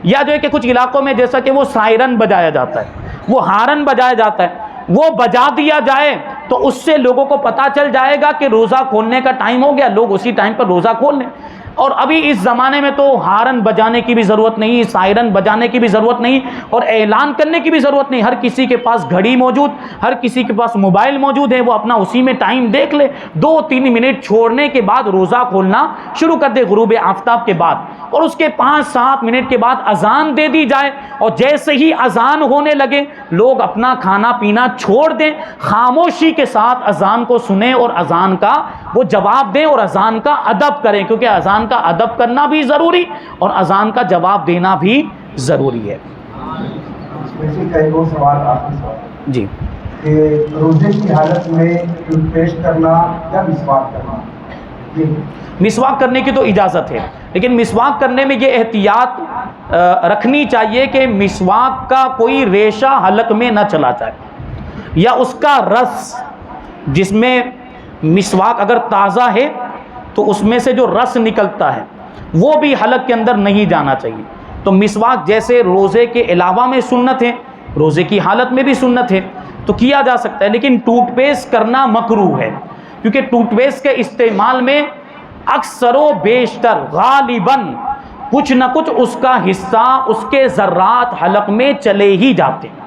A: یا جو ہے کہ کچھ علاقوں میں جیسا کہ وہ سائرن بجایا جاتا ہے، وہ ہارن بجایا جاتا ہے، وہ بجا دیا جائے تو اس سے لوگوں کو پتہ چل جائے گا کہ روزہ کھولنے کا ٹائم ہو گیا، لوگ اسی ٹائم پر روزہ کھول لیں۔ اور ابھی اس زمانے میں تو ہارن بجانے کی بھی ضرورت نہیں، سائرن بجانے کی بھی ضرورت نہیں، اور اعلان کرنے کی بھی ضرورت نہیں، ہر کسی کے پاس گھڑی موجود، ہر کسی کے پاس موبائل موجود ہے، وہ اپنا اسی میں ٹائم دیکھ لے، 2-3 منٹ چھوڑنے کے بعد روزہ کھولنا شروع کر دے غروب آفتاب کے بعد، اور اس کے 5-7 منٹ کے بعد اذان دے دی جائے، اور جیسے ہی اذان ہونے لگے لوگ اپنا کھانا پینا چھوڑ دیں، خاموشی کے ساتھ اذان کو سنیں اور اذان کا وہ جواب دیں اور اذان کا ادب کریں، کیونکہ اذان کا ادب کرنا بھی ضروری اور اذان کا جواب دینا بھی ضروری ہے۔
B: ویسے کا ایک اور سوال، آخری سوال
A: جی،
B: کہ روزے کی حالت میں ٹوتھ پیسٹ کرنا یا مسواک کرنا؟
A: مسواک کرنے کی تو اجازت ہے، لیکن مسواک کرنے میں یہ احتیاط رکھنی چاہیے کہ مسواک کا کوئی ریشہ حلق میں نہ چلا جائے، یا اس کا رس، جس میں مسواک اگر تازہ ہے تو اس میں سے جو رس نکلتا ہے وہ بھی حلق کے اندر نہیں جانا چاہیے۔ تو مسواک جیسے روزے کے علاوہ میں سنت ہے، روزے کی حالت میں بھی سنت ہے تو کیا جا سکتا ہے، لیکن ٹوتھ پیسٹ کرنا مکروہ ہے، کیونکہ ٹوتھ پیسٹ کے استعمال میں اکثر و بیشتر غالباً کچھ نہ کچھ اس کا حصہ، اس کے ذرات حلق میں چلے ہی جاتے ہیں۔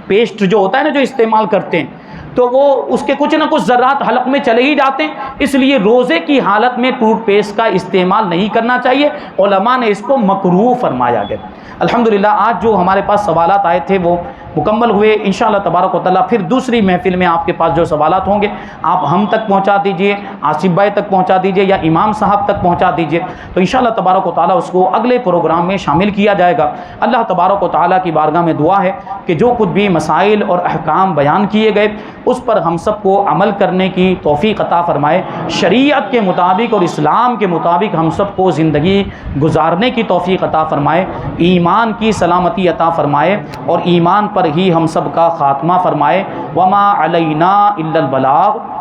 A: پیسٹ جو ہوتا ہے نا جو استعمال کرتے ہیں تو وہ اس کے کچھ نہ کچھ ذرات حلق میں چلے ہی جاتے ہیں، اس لیے روزے کی حالت میں ٹوتھ پیسٹ کا استعمال نہیں کرنا چاہیے، علماء نے اس کو مکروہ فرمایا گیا۔ الحمدللہ آج جو ہمارے پاس سوالات آئے تھے وہ مکمل ہوئے، انشاءاللہ تبارک و تعالیٰ پھر دوسری محفل میں آپ کے پاس جو سوالات ہوں گے آپ ہم تک پہنچا دیجئے، آصف بھائی تک پہنچا دیجئے یا امام صاحب تک پہنچا دیجئے، تو انشاءاللہ تبارک و تعالیٰ اس کو اگلے پروگرام میں شامل کیا جائے گا۔ اللہ تبارک و تعالیٰ کی بارگاہ میں دعا ہے کہ جو کچھ بھی مسائل اور احکام بیان کیے گئے اس پر ہم سب کو عمل کرنے کی توفیق عطا فرمائے، شریعت کے مطابق اور اسلام کے مطابق ہم سب کو زندگی گزارنے کی توفیق عطا فرمائے، ایمان کی سلامتی عطا فرمائے اور ایمان پر ہی ہم سب کا خاتمہ فرمائے۔ وما علینا الا البلاغ۔